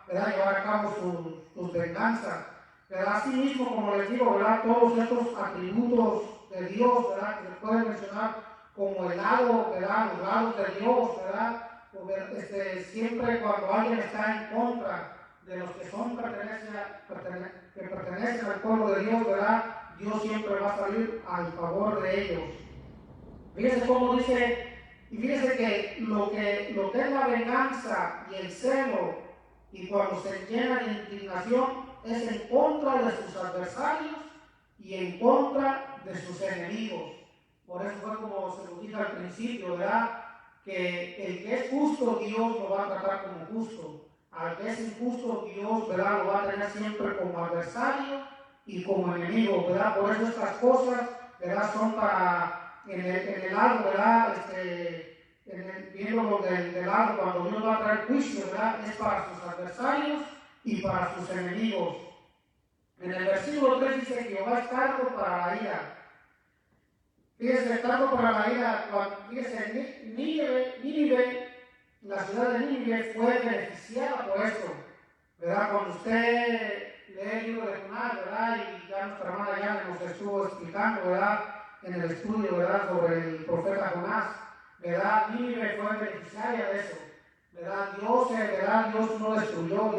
¿verdad? Llevar a cabo sus venganzas. ¿Verdad? Así mismo, como les digo, ¿verdad? Todos estos atributos de Dios, ¿verdad? Que se pueden mencionar como el lado, ¿verdad? Los lados de Dios, ¿verdad? Siempre cuando alguien está en contra de los que pertenecen al pueblo de Dios, ¿verdad? Dios siempre va a salir al favor de ellos. Fíjense cómo dice, y fíjense que lo que es la venganza y el celo, y cuando se llena de indignación, es en contra de sus adversarios y en contra de sus enemigos. Por eso fue como se lo dije al principio, ¿verdad? Que el que es justo, Dios lo va a tratar como justo. Al que es injusto, Dios, ¿verdad? Lo va a tener siempre como adversario y como enemigo, ¿verdad? Por eso estas cosas, ¿verdad? Son para en el lado, ¿verdad? Viéndolo del lado, cuando Dios va a traer juicio, ¿verdad? Es para sus adversarios y para sus enemigos. En el versículo 3 dice que Jehová es tardo para la ira. Fíjese, tardo para la ira, fíjese, Nínive, la ciudad de Nínive fue beneficiada por esto, ¿verdad? Cuando usted lee el libro de Jonás, ¿verdad? Y ya nuestra hermana ya nos estuvo explicando, ¿verdad? En el estudio, ¿verdad? Sobre el profeta Jonás, ¿verdad? Nínive fue beneficiaria de eso, ¿verdad? Dios no destruyó,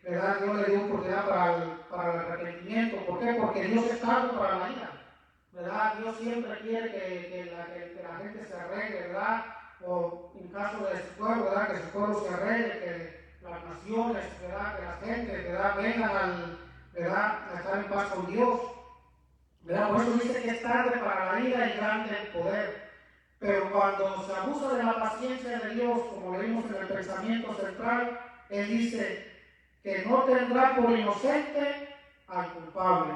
¿verdad? Dios le dio oportunidad para el arrepentimiento. ¿Por qué? Porque Dios es tardo para la ira, ¿verdad? Dios siempre quiere que la gente se arregle, ¿verdad? O en caso de su pueblo, ¿verdad? Que su pueblo se arregle, que las naciones, ¿verdad? Que las gentes, ¿verdad? Vengan ¿verdad? A estar en paz con Dios, ¿verdad? Por eso dice que es tarde para la ira y grande el poder. Pero cuando se abusa de la paciencia de Dios, como leímos en el pensamiento central, Él dice que no tendrá por inocente al culpable,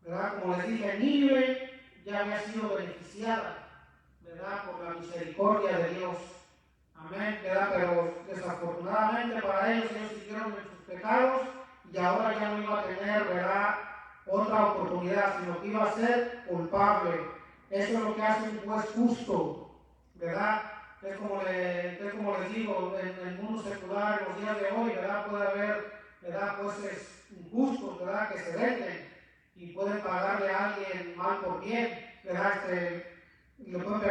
¿verdad? Como les dije, Nínive ya había sido beneficiada, ¿verdad? Por la misericordia de Dios. Amén, ¿verdad? Pero desafortunadamente para ellos siguieron en sus pecados y ahora ya no iba a tener, ¿verdad?, otra oportunidad, sino que iba a ser culpable. Eso es lo que hace un juez justo, ¿verdad? Es como les digo, en el mundo secular, en los días de hoy, ¿verdad?, puede haber, ¿verdad?, jueces injustos, ¿verdad?, que se venden y pueden pagarle a alguien mal por bien, ¿verdad? Le pueden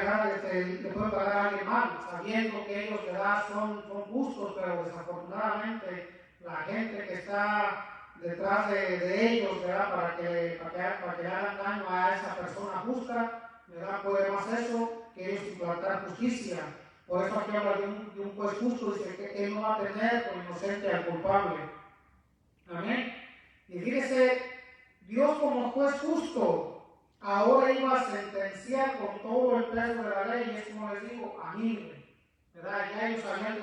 pagar a alguien mal, sabiendo que ellos, ¿verdad?, son justos, pero desafortunadamente la gente que está detrás de ellos, ¿verdad?, para que hagan daño a esa persona justa, ¿verdad?, puede más eso que ellos implantar justicia. Por eso aquí habla de un juez justo, dice que él no va a tener por inocente al culpable. Amén. Y fíjese, Dios como juez justo ahora iba a sentenciar con todo el peso de la ley, y es como les digo, a Nínive, ¿verdad? Ya ellos habían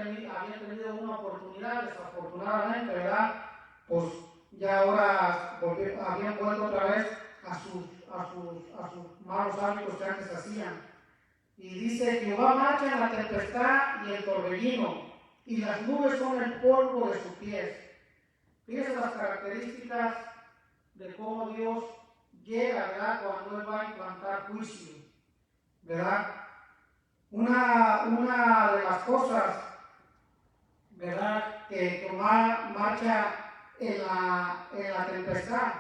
tenido una oportunidad, desafortunadamente, ¿verdad? Pues ya ahora habían vuelto otra vez a sus malos hábitos que antes hacían. Y dice, Jehová marcha en la tempestad y el torbellino, y las nubes son el polvo de sus pies. Fíjense las características de cómo Dios llega, ¿verdad?, cuando Él va a implantar juicio, ¿verdad? Una de las cosas, ¿verdad?, que Jehová marcha en la tempestad.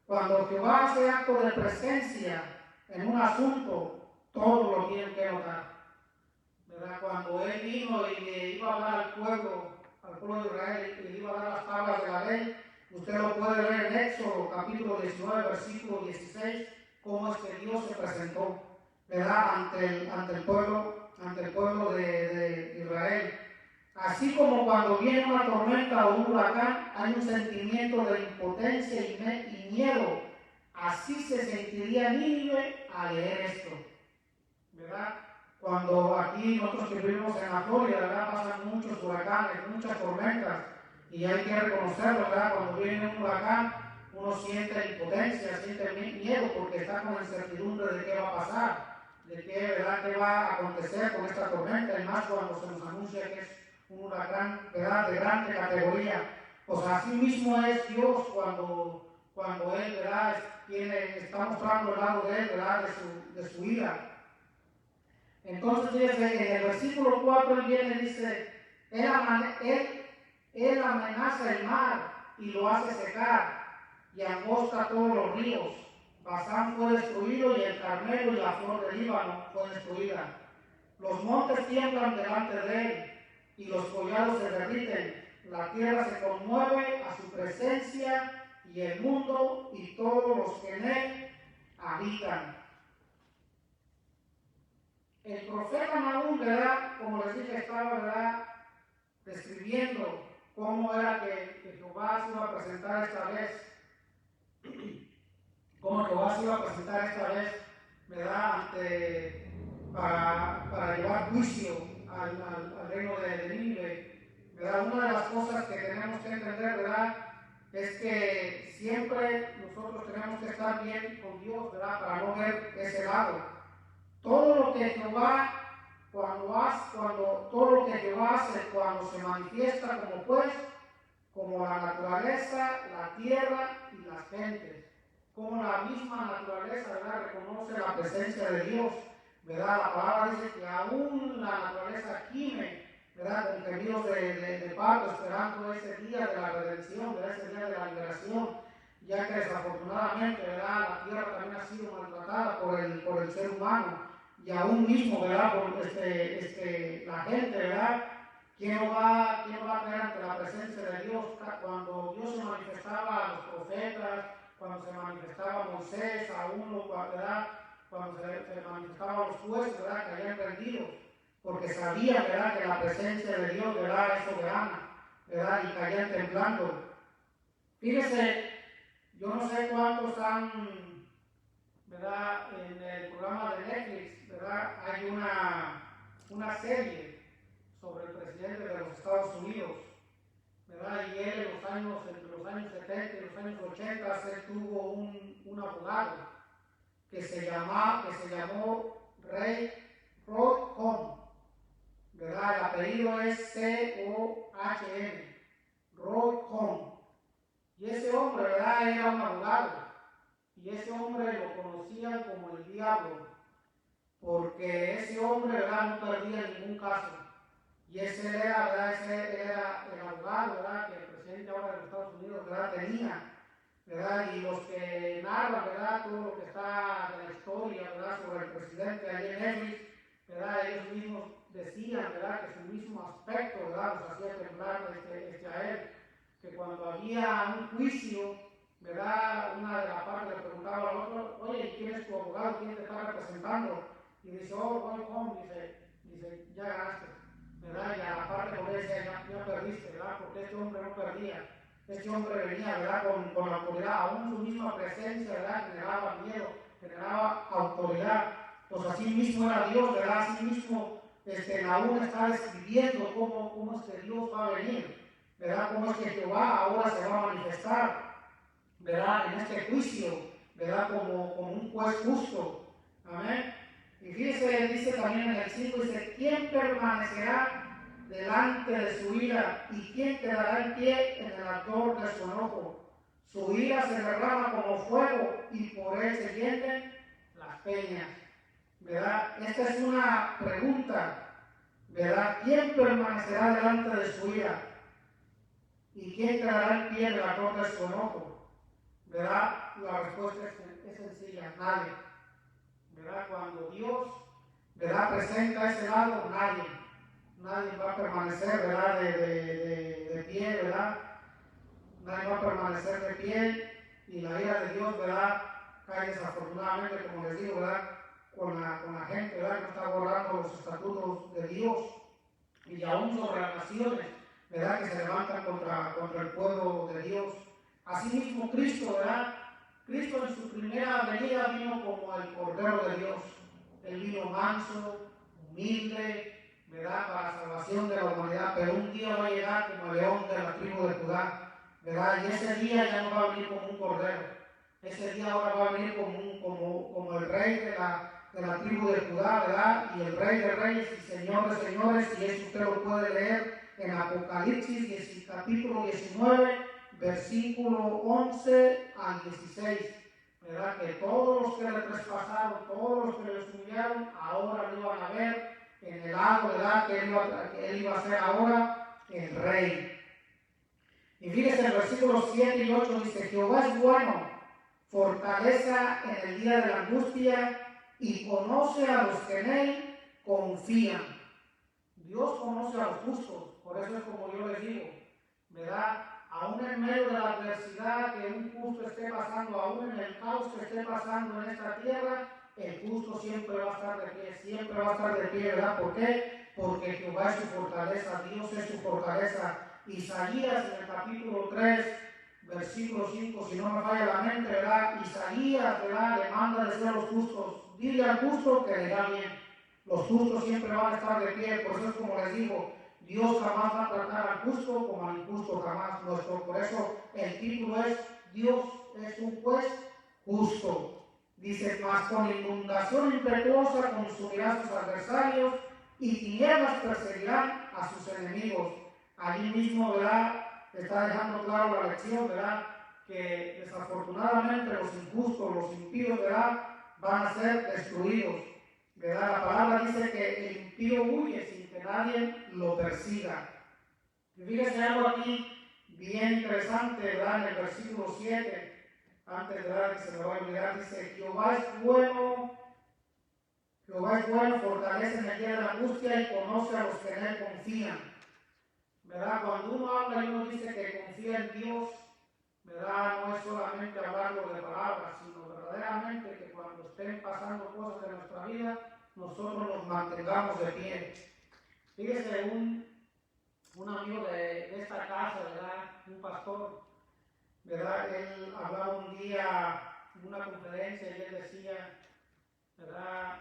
Cuando Jehová hace acto de presencia en un asunto, todos lo tienen que notar, ¿verdad? Cuando Él vino y le iba a hablar al pueblo de Israel, y le iba a dar las tablas de la ley, usted lo puede ver en Éxodo capítulo 19, versículo 16, cómo es que Dios se presentó, ¿verdad?, ante el pueblo de Israel. Así como cuando viene una tormenta o un huracán, hay un sentimiento de impotencia y miedo. Así se sentiría Nínive al leer esto, ¿verdad? Cuando aquí nosotros que vivimos en la Florida, ¿verdad?, pasan muchos huracanes, muchas tormentas, y hay que reconocerlo, ¿verdad? Cuando viene un huracán, uno siente impotencia, siente miedo, porque está con la incertidumbre de qué va a pasar, de qué, ¿verdad?, qué va a acontecer con esta tormenta, y más cuando se nos anuncia que es un huracán, ¿verdad?, de grande categoría. Pues así mismo es Dios cuando Él, ¿verdad?, está mostrando el lado de Él, ¿verdad?, de su ira. Entonces, fíjese, en el versículo 4 Él viene y dice, él amenaza el mar y lo hace secar, y angosta todos los ríos. Basán fue destruido, y el Carmelo y la flor del Líbano fue destruida. Los montes tiemblan delante de Él, y los collados se derriten. La tierra se conmueve a su presencia, y el mundo y todos los que en él habitan. El profeta Nahum, ¿verdad?, como les dije, estaba, ¿verdad?, describiendo cómo era que Jehová se iba a presentar esta vez, ¿verdad?, para llevar juicio al reino de Nínive, ¿verdad? Una de las cosas que tenemos que entender, ¿verdad?, es que siempre nosotros tenemos que estar bien con Dios, ¿verdad?, para no ver ese lado. Todo lo que Jehová hace cuando se manifiesta como juez, como la naturaleza, la tierra y las gentes, como la misma naturaleza, ¿verdad?, reconoce la presencia de Dios, ¿verdad? La palabra dice que aún la naturaleza gime, ¿verdad?, con gemidos de parto, esperando ese día de la redención, ¿verdad?, ese día de la liberación, ya que desafortunadamente, ¿verdad?, la tierra también ha sido maltratada por el ser humano, y aún mismo, ¿verdad?, por la gente, ¿verdad? ¿Quién no va a caer ante la presencia de Dios? Cuando Dios se manifestaba a los profetas, cuando se manifestaba a Moisés, a uno, ¿verdad?, cuando se manifestaba a los jueces, ¿verdad?, caían rendidos, porque sabían, ¿verdad?, que la presencia de Dios, ¿verdad?, es soberana, ¿verdad?, y caían temblando. Fíjese, yo no sé cuántos han, ¿verdad?, en el programa de Netflix, ¿verdad?, hay una serie sobre el presidente de los Estados Unidos, ¿verdad?, y él entre los años 70 y los años 80, él tuvo un abogado que se llamó Ray Rod Home, ¿verdad? El apellido es C-O-H-N, Roy Cohn. Y ese hombre, ¿verdad? Era un abogado. Y ese hombre lo conocían como el diablo, porque ese hombre, ¿verdad? No perdía ningún caso. Y ese era, ¿verdad? Ese era el abogado, ¿verdad? Que el presidente ahora de los Estados Unidos, ¿verdad? Tenía, ¿verdad? Y los que narran, ¿verdad? Todo lo que está en la historia, ¿verdad? Sobre el presidente allí en Netflix, ¿verdad? Ellos mismos decían, ¿verdad? Que su mismo aspecto, ¿verdad? Los hacía temblar a él. Que cuando había un juicio, ¿verdad? Una de las partes le preguntaba al otro, oye, ¿quién es tu abogado? ¿Quién te está representando? Y dice, oh, voy home, dice, ya ganaste, ¿verdad? Y a la parte con él decía, ya perdiste, ¿verdad? Porque este hombre no perdía. Este hombre venía, ¿verdad? Con la autoridad, aún su misma presencia, ¿verdad? Generaba miedo, generaba autoridad. Pues así mismo era Dios, ¿verdad? Así mismo, aún está describiendo cómo es que Dios va a venir, ¿verdad? Cómo es que Jehová ahora se va a manifestar, ¿verdad? En este juicio, ¿verdad? Como un juez justo. Amén. Y fíjese, dice también en el 5, dice, ¿quién permanecerá delante de su ira y quién quedará en pie en el ardor de su enojo? Su ira se derrama como fuego y por él se llenan las peñas, ¿verdad? Esta es una pregunta, ¿verdad? ¿Quién permanecerá delante de su ira y quién quedará en pie en el ardor de su enojo? ¿Verdad? La respuesta es sencilla, nadie. ¿Verdad? Cuando Dios, ¿verdad? Presenta ese lado, nadie va a permanecer, ¿verdad? De pie, ¿verdad? Nadie va a permanecer de pie y la ira de Dios, ¿verdad? Cae desafortunadamente, como les digo, ¿verdad? Con la gente, ¿verdad? Que no está borrando los estatutos de Dios y aún sobre las naciones, ¿verdad? Que se levantan contra el pueblo de Dios. Asimismo Cristo, ¿verdad? Cristo en su primera venida vino como el Cordero de Dios. Él vino manso, humilde, ¿verdad? Para la salvación de la humanidad, pero un día va a llegar como el león de la tribu de Judá, ¿verdad? Y ese día ya no va a venir como un cordero. Ese día ahora va a venir como el rey de la tribu de Judá, ¿verdad? Y el rey de reyes y señor de señores, y eso usted lo puede leer en Apocalipsis capítulo 19, versículo 11 al 16, ¿verdad? Que todos los que le traspasaron, todos los que les humillaron, ahora lo iban a ver en el lado, ¿verdad? Que él iba a ser ahora el rey. Y fíjese, el versículo 7 y 8 dice, Jehová es bueno, fortaleza en el día de la angustia y conoce a los que en él confían. Dios conoce a los justos, por eso es como yo les digo, ¿verdad? Aún en medio de la adversidad que un justo esté pasando, aún en el caos que esté pasando en esta tierra, el justo siempre va a estar de pie, siempre va a estar de pie, ¿verdad? ¿Por qué? Porque Jehová es su fortaleza, Dios es su fortaleza. Isaías en el capítulo 3, versículo 5, si no me falla la mente, ¿verdad? Isaías, ¿verdad? Le manda decir a los justos, dile al justo que le da bien. Los justos siempre van a estar de pie, por eso es como les digo, Dios jamás va a tratar al justo como al injusto, jamás. Por eso el título es Dios es un juez justo. Dice, mas con inundación impetuosa consumirá a sus adversarios y tinieblas perseguirán a sus enemigos. Allí mismo, ¿verdad? Está dejando claro la lección, ¿verdad? Que desafortunadamente los injustos, los impíos, ¿verdad? Van a ser destruidos, ¿verdad? La palabra dice que el impío huye sin que nadie lo persiga. Y fíjese algo aquí bien interesante, ¿verdad? En el versículo 7, antes de que se me va a olvidar, dice, Jehová es bueno, fortalece en el día de la angustia y conoce a los que en él confían. ¿Verdad? Cuando uno habla y uno dice que confía en Dios, ¿verdad? No es solamente hablarlo de palabras, sino verdaderamente que cuando estén pasando cosas en nuestra vida, nosotros nos mantengamos de pie. Fíjese, un amigo de esta casa, ¿verdad? Un pastor, ¿verdad? Él hablaba un día en una conferencia y él decía, ¿verdad?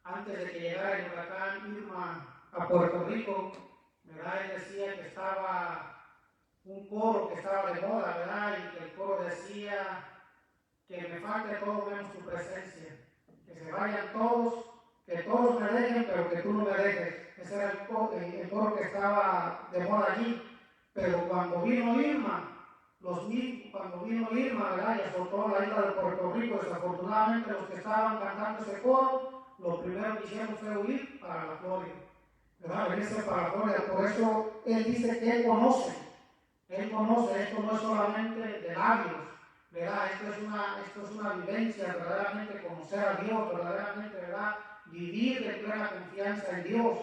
Antes de que llegara el huracán Irma a Puerto Rico, ¿verdad? Él decía que estaba un coro que estaba de moda, ¿verdad? Y que el coro decía que me falte todo menos tu presencia, que se vayan todos, que todos me dejen, pero que tú no me dejes. Ese era el coro que estaba de moda allí. Pero cuando vino Irma, ¿verdad? Y azotó la isla de Puerto Rico, desafortunadamente los que estaban cantando ese coro, lo primero que hicieron fue huir para la Florida, ¿verdad? Venirse para la Florida. Por eso él dice que él conoce, esto no es solamente de labios, ¿verdad? Esto es una vivencia, verdaderamente conocer a Dios, verdaderamente, ¿verdad? Vivir de plena confianza en Dios,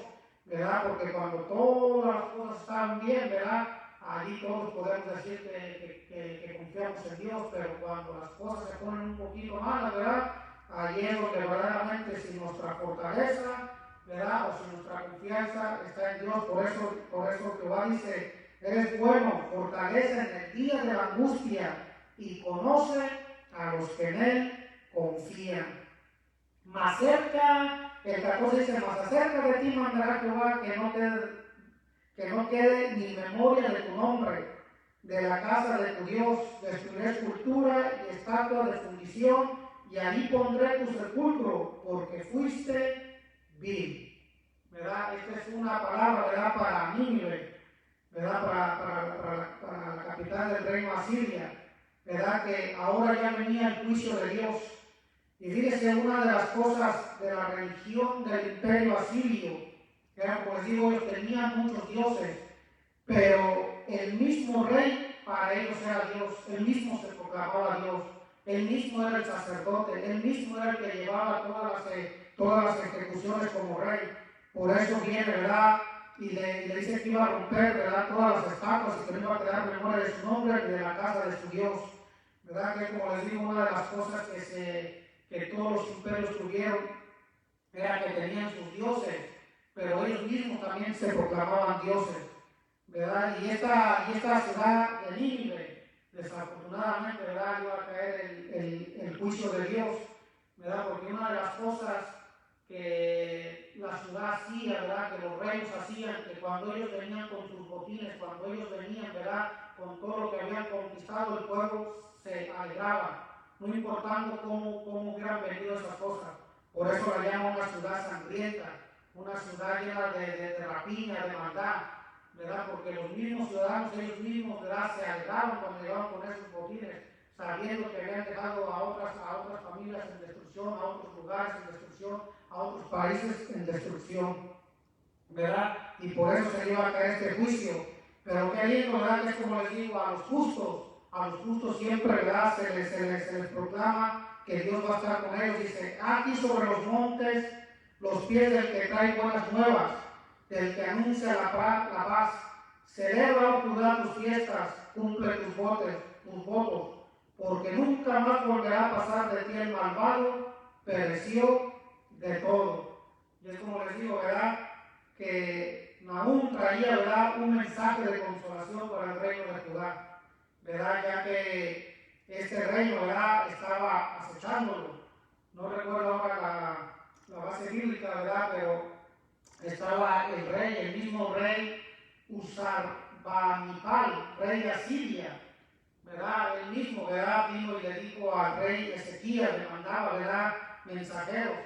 ¿verdad? Porque cuando todas las cosas están bien, ¿verdad? Allí todos podemos decir que confiamos en Dios, pero cuando las cosas se ponen un poquito malas, ¿verdad? Allí es donde verdaderamente si nuestra fortaleza, ¿verdad? O si nuestra confianza está en Dios. Por eso Jehová dice, eres bueno, fortalece en el día de la angustia y conoce a los que en él confían. Más cerca, el 14 dice, más acerca de ti mandará Jehová que no quede ni memoria de tu nombre, de la casa de tu Dios. Destruiré escultura y estatua de fundición, y allí pondré tu sepulcro, porque fuiste vil. ¿Verdad? Esta es una palabra, ¿verdad? Para Nínive, ¿verdad? Para la capital del reino Asiria, ¿verdad? Que ahora ya venía el juicio de Dios. Y fíjese, una de las cosas de la religión del imperio asirio, que era, como les digo, ellos tenían muchos dioses, pero el mismo rey para ellos era Dios, él mismo se proclamaba Dios, él mismo era el sacerdote, él mismo era el que llevaba todas las ejecuciones como rey. Por eso viene, ¿verdad? Y le dice que iba a romper, ¿verdad? Todas las estatuas y que no iba a quedar memoria de su nombre ni de la casa de su Dios. ¿Verdad? Que como les digo, una de las cosas que todos los imperios tuvieron era que tenían sus dioses, pero ellos mismos también se proclamaban dioses, ¿verdad? Y esta ciudad de Nínive, desafortunadamente, ¿verdad? Iba a caer el juicio de Dios, ¿verdad? Porque una de las cosas que la ciudad hacía, ¿verdad? Que los reyes hacían, que cuando ellos venían con sus botines, cuando ellos venían, ¿verdad? Con todo lo que habían conquistado, el pueblo se alegraba, no importando cómo hubieran venido esas cosas. Por eso la llaman una ciudad sangrienta, una ciudad llena de rapiña, de maldad, ¿verdad? Porque los mismos ciudadanos, ellos mismos, ¿verdad? Se alegraban cuando llegaban con esos botines, sabiendo que habían dejado a otras familias en destrucción, a otros lugares en destrucción, a otros países en destrucción, ¿verdad? Y por eso se iba a caer este juicio. Pero qué lindo, ¿verdad? Que es como les digo, a los justos siempre, ¿verdad? Se les proclama que Dios va a estar con ellos. Dice, aquí sobre los montes, los pies del que trae buenas nuevas, del que anuncia la paz. Celebra, oh Judá, tus fiestas, cumple tus votos, porque nunca más volverá a pasar de ti el malvado, pereció de todo. Y es como les digo, ¿verdad? Que Nahum traía, ¿verdad? Un mensaje de consolación para el reino de Judá, ¿verdad? Ya que este reino, ¿verdad? Estaba acechándolo. No recuerdo ahora la base bíblica, ¿verdad? Pero estaba el mismo rey Usarbanipal, rey de Asiria, ¿verdad? Él mismo, ¿verdad? Vino y le dijo al rey Ezequías, le mandaba, ¿verdad? Mensajeros.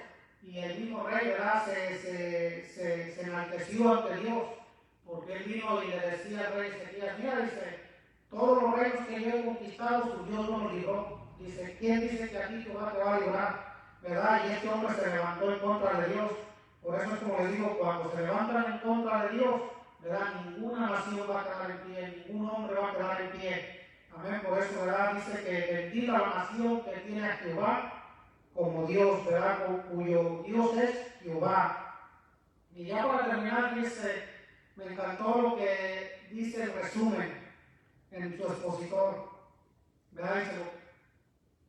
Y el mismo rey, ¿verdad? Se enalteció ante Dios, porque él vino y le decía al rey Ezequías, mira, dice, todos los reinos que yo he conquistado, su Dios no los libró. Dice, ¿quién dice que aquí Jehová te va a librar? ¿Verdad? Y este hombre se levantó en contra de Dios. Por eso es como les digo, cuando se levantan en contra de Dios, ¿verdad? Ninguna nación va a quedar en pie, ningún hombre va a quedar en pie. Amén. Por eso, ¿verdad? Dice que bendita la nación que tiene a Jehová como Dios, ¿verdad? Cuyo Dios es Jehová. Y ya para terminar, dice, me encantó lo que dice el resumen en su expositor, ¿verdad?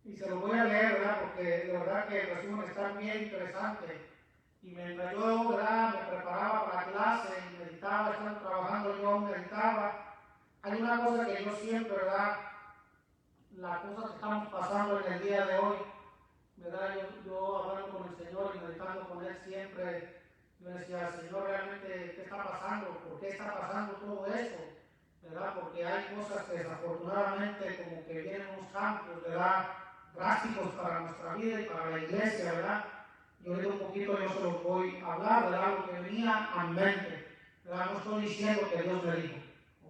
Y se lo voy a leer, ¿verdad? Porque de verdad que el resumen está bien interesante. Y mientras yo, ¿verdad? Me preparaba para la clase y meditaba, estaba trabajando, yo meditaba. Hay una cosa que yo siempre, ¿verdad? La cosa que estamos pasando en el día de hoy, ¿verdad? Yo hablando con el Señor y meditando con Él siempre, yo decía, Señor, realmente, ¿qué está pasando? ¿Por qué está pasando todo esto? ¿Verdad? Porque hay cosas que desafortunadamente como que vienen unos cambios, ¿verdad? Drásticos para nuestra vida y para la iglesia, ¿verdad? y ahorita un poquito yo se los voy a hablar, ¿verdad? Lo que venía a mi mente, ¿verdad? No estoy diciendo que Dios me dijo,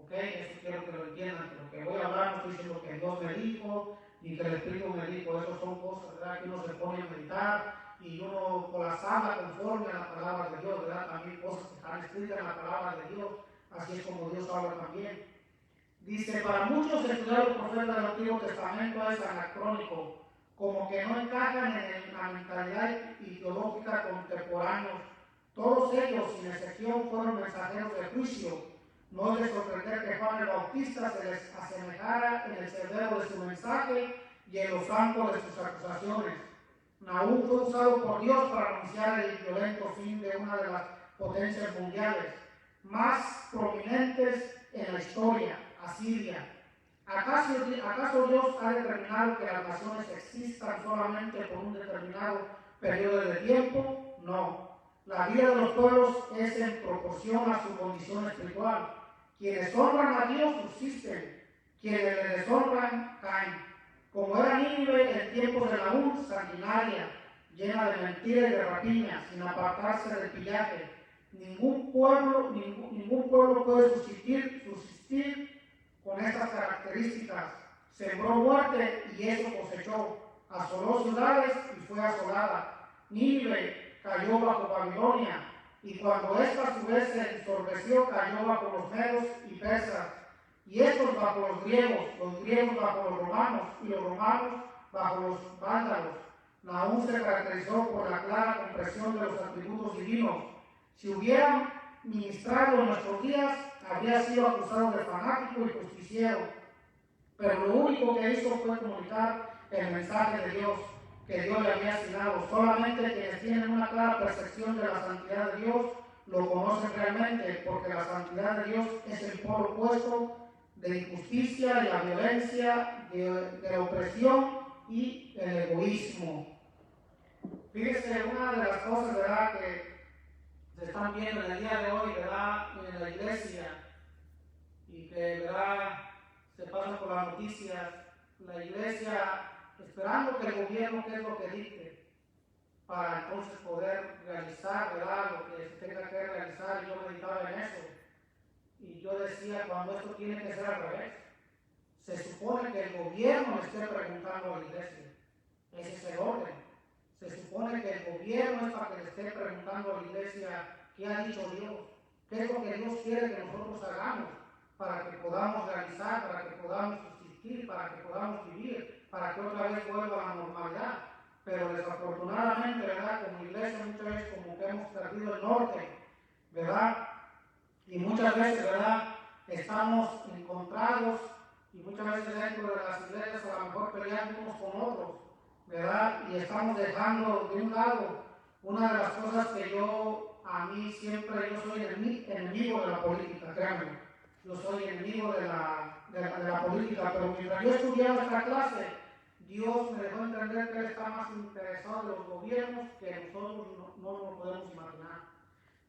¿ok? Eso quiero que lo entiendan, que lo que voy a hablar no estoy diciendo que Dios me dijo, ni que el Espíritu me dijo, eso son cosas, ¿verdad? Que uno se pone a meditar y uno con las habla conforme a la palabra de Dios, ¿verdad? También cosas que están escritas en la palabra de Dios, así es como Dios habla también. Dice, para muchos estudiar los profetas del Antiguo Testamento es anacrónico, como que no encajan en la mentalidad ideológica contemporánea. Todos ellos, sin excepción, fueron mensajeros de juicio. No es de sorprender que Juan el Bautista se les asemejara en el sendero de su mensaje y en los campos de sus acusaciones. Nahum fue usado por Dios para anunciar el violento fin de una de las potencias mundiales más prominentes en la historia, Asiria. ¿Acaso Dios ha determinado que las naciones existan solamente por un determinado periodo de tiempo? No. La vida de los pueblos es en proporción a su condición espiritual. Quienes honran a Dios subsisten, quienes le deshonran caen. Como era Nínive en tiempos de Nahum, sanguinaria, llena de mentiras y de rapiña, sin apartarse del pillaje. Ningún pueblo puede subsistir con estas características. Sembró muerte y eso cosechó. Asoló ciudades y fue asolada. Nínive cayó bajo Babilonia, y cuando ésta a su vez se ensorbeció, cayó bajo los medos y persas, y estos bajo los griegos bajo los romanos, y los romanos bajo los vándalos. Nahum se caracterizó por la clara comprensión de los atributos divinos. Si hubieran ministrado en nuestros días, habría sido acusado de fanático y justiciero, pero lo único que hizo fue comunicar el mensaje de Dios que Dios le había asignado. Solamente quienes tienen una clara percepción de la santidad de Dios lo conocen realmente, porque la santidad de Dios es el polo opuesto de injusticia, de la violencia, de la opresión y el egoísmo. Fíjese, una de las cosas, ¿verdad?, que se están viendo en el día de hoy, ¿verdad?, en la iglesia, y que, ¿verdad?, se pasan por las noticias, la iglesia esperando que el gobierno, ¿qué es lo que dicte? Para entonces poder realizar, ¿verdad?, lo que se tenga que realizar. Y yo meditaba en eso, y yo decía, cuando esto tiene que ser al revés, se supone que el gobierno le esté preguntando a la iglesia, ese es el orden. Se supone que el gobierno es para que le esté preguntando a la iglesia qué ha dicho Dios, qué es lo que Dios quiere que nosotros hagamos para que podamos realizar, para que podamos subsistir, para que podamos vivir, para que otra vez vuelva a la normalidad. Pero desafortunadamente, ¿verdad?, como iglesia muchas veces como que hemos perdido el norte, ¿verdad? Y muchas veces, ¿verdad?, estamos encontrados, y muchas veces dentro de las iglesias a lo mejor peleando unos con otros, ¿verdad? Y estamos dejando de un lado una de las cosas que a mí siempre, yo soy enemigo de la política, créanme. Yo soy enemigo de la política, pero mientras yo estudiaba esta clase, Dios me dejó entender que Él está más interesado en los gobiernos que nosotros no nos podemos imaginar.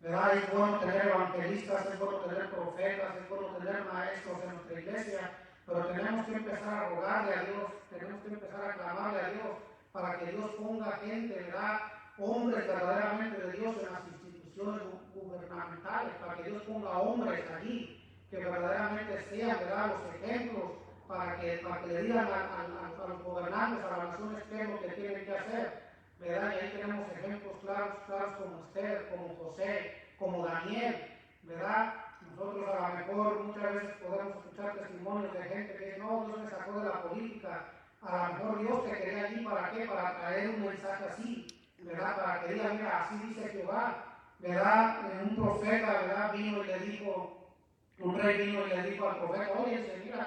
¿Verdad? Es bueno tener evangelistas, es bueno tener profetas, es bueno tener maestros en nuestra iglesia, pero tenemos que empezar a rogarle a Dios, tenemos que empezar a clamarle a Dios para que Dios ponga gente, ¿verdad?, hombres verdaderamente de Dios en las instituciones gubernamentales, para que Dios ponga hombres allí que verdaderamente sean, ¿verdad?, los ejemplos para que le digan a los gobernantes, a las naciones, qué es lo que tienen que hacer, ¿verdad? Y ahí tenemos ejemplos claros como Esther, como José, como Daniel, ¿verdad? Nosotros a lo mejor muchas veces podemos escuchar testimonios de gente que dice, no, Dios me sacó de la política. A lo mejor Dios te quería allí, ¿para qué? Para traer un mensaje así, ¿verdad? Para que diga, mira, así dice Jehová, ¿verdad? Un profeta, ¿verdad?, vino y le dijo, un rey vino y le dijo al profeta, oye, mira,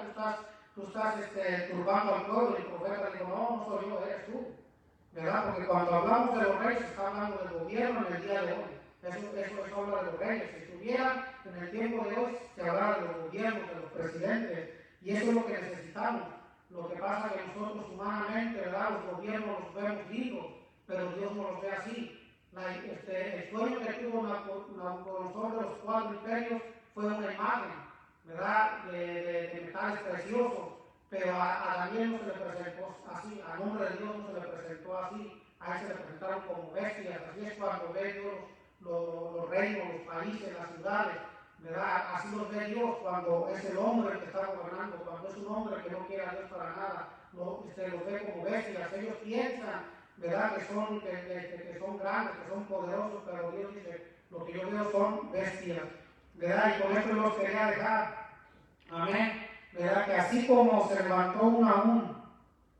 tú estás turbando al pueblo. Y el profeta le dijo, no, no soy yo, eres tú, ¿verdad? Porque cuando hablamos de los reyes, se está hablando del gobierno en el día de hoy. Eso habla de los reyes. Si estuviera en el tiempo de hoy, se hablara de los gobiernos, de los presidentes, y eso es lo que necesitamos. Lo que pasa es que nosotros humanamente, ¿verdad?, los gobiernos los vemos lindos, pero Dios no los ve así. El sueño que tuvo Nabucodonosor de los 4 imperios fue una imagen, ¿verdad?, de metales preciosos, pero a Daniel no se le presentó así, al nombre de Dios no se le presentó así. ahí se representaron como bestias. Así es cuando ve Dios los reinos, los países, las ciudades, ¿verdad? Así los ve Dios cuando es el hombre el que está gobernando, cuando es un hombre que no quiere a Dios para nada, se los ve como bestias. Ellos piensan, ¿verdad? Que son grandes, que son poderosos, pero Dios dice, lo que yo veo son bestias, ¿verdad? Y con esto yo los quería dejar, amén, ¿verdad? Que así como se levantó uno a uno,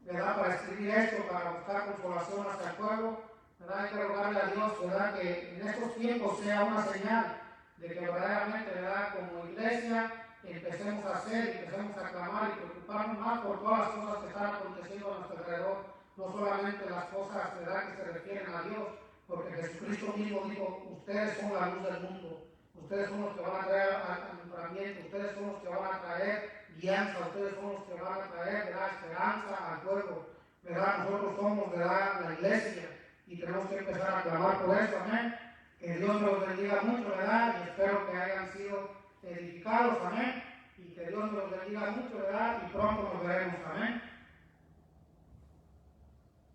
¿verdad? Para escribir esto, para buscar consolación hacia el pueblo, ¿verdad? Hay que rogarle a Dios, ¿verdad? Que en estos tiempos sea una señal de que verdaderamente, ¿verdad? Como iglesia empecemos a hacer, empecemos a clamar y preocuparnos más por todas las cosas que están aconteciendo a nuestro alrededor, no solamente las cosas, ¿verdad?, que se refieren a Dios, porque Jesucristo mismo dijo, ustedes son la luz del mundo, ustedes son los que van a traer alumbramiento, ustedes son los que van a traer guianza, ustedes son los que van a traer, ¿verdad?, esperanza al pueblo, ¿verdad? Nosotros somos, ¿verdad?, la iglesia y tenemos que empezar a clamar por eso, amén. Que Dios los bendiga mucho, ¿verdad? Y espero que hayan sido edificados, amén. Y que Dios los bendiga mucho, ¿verdad? Y pronto nos veremos, amén.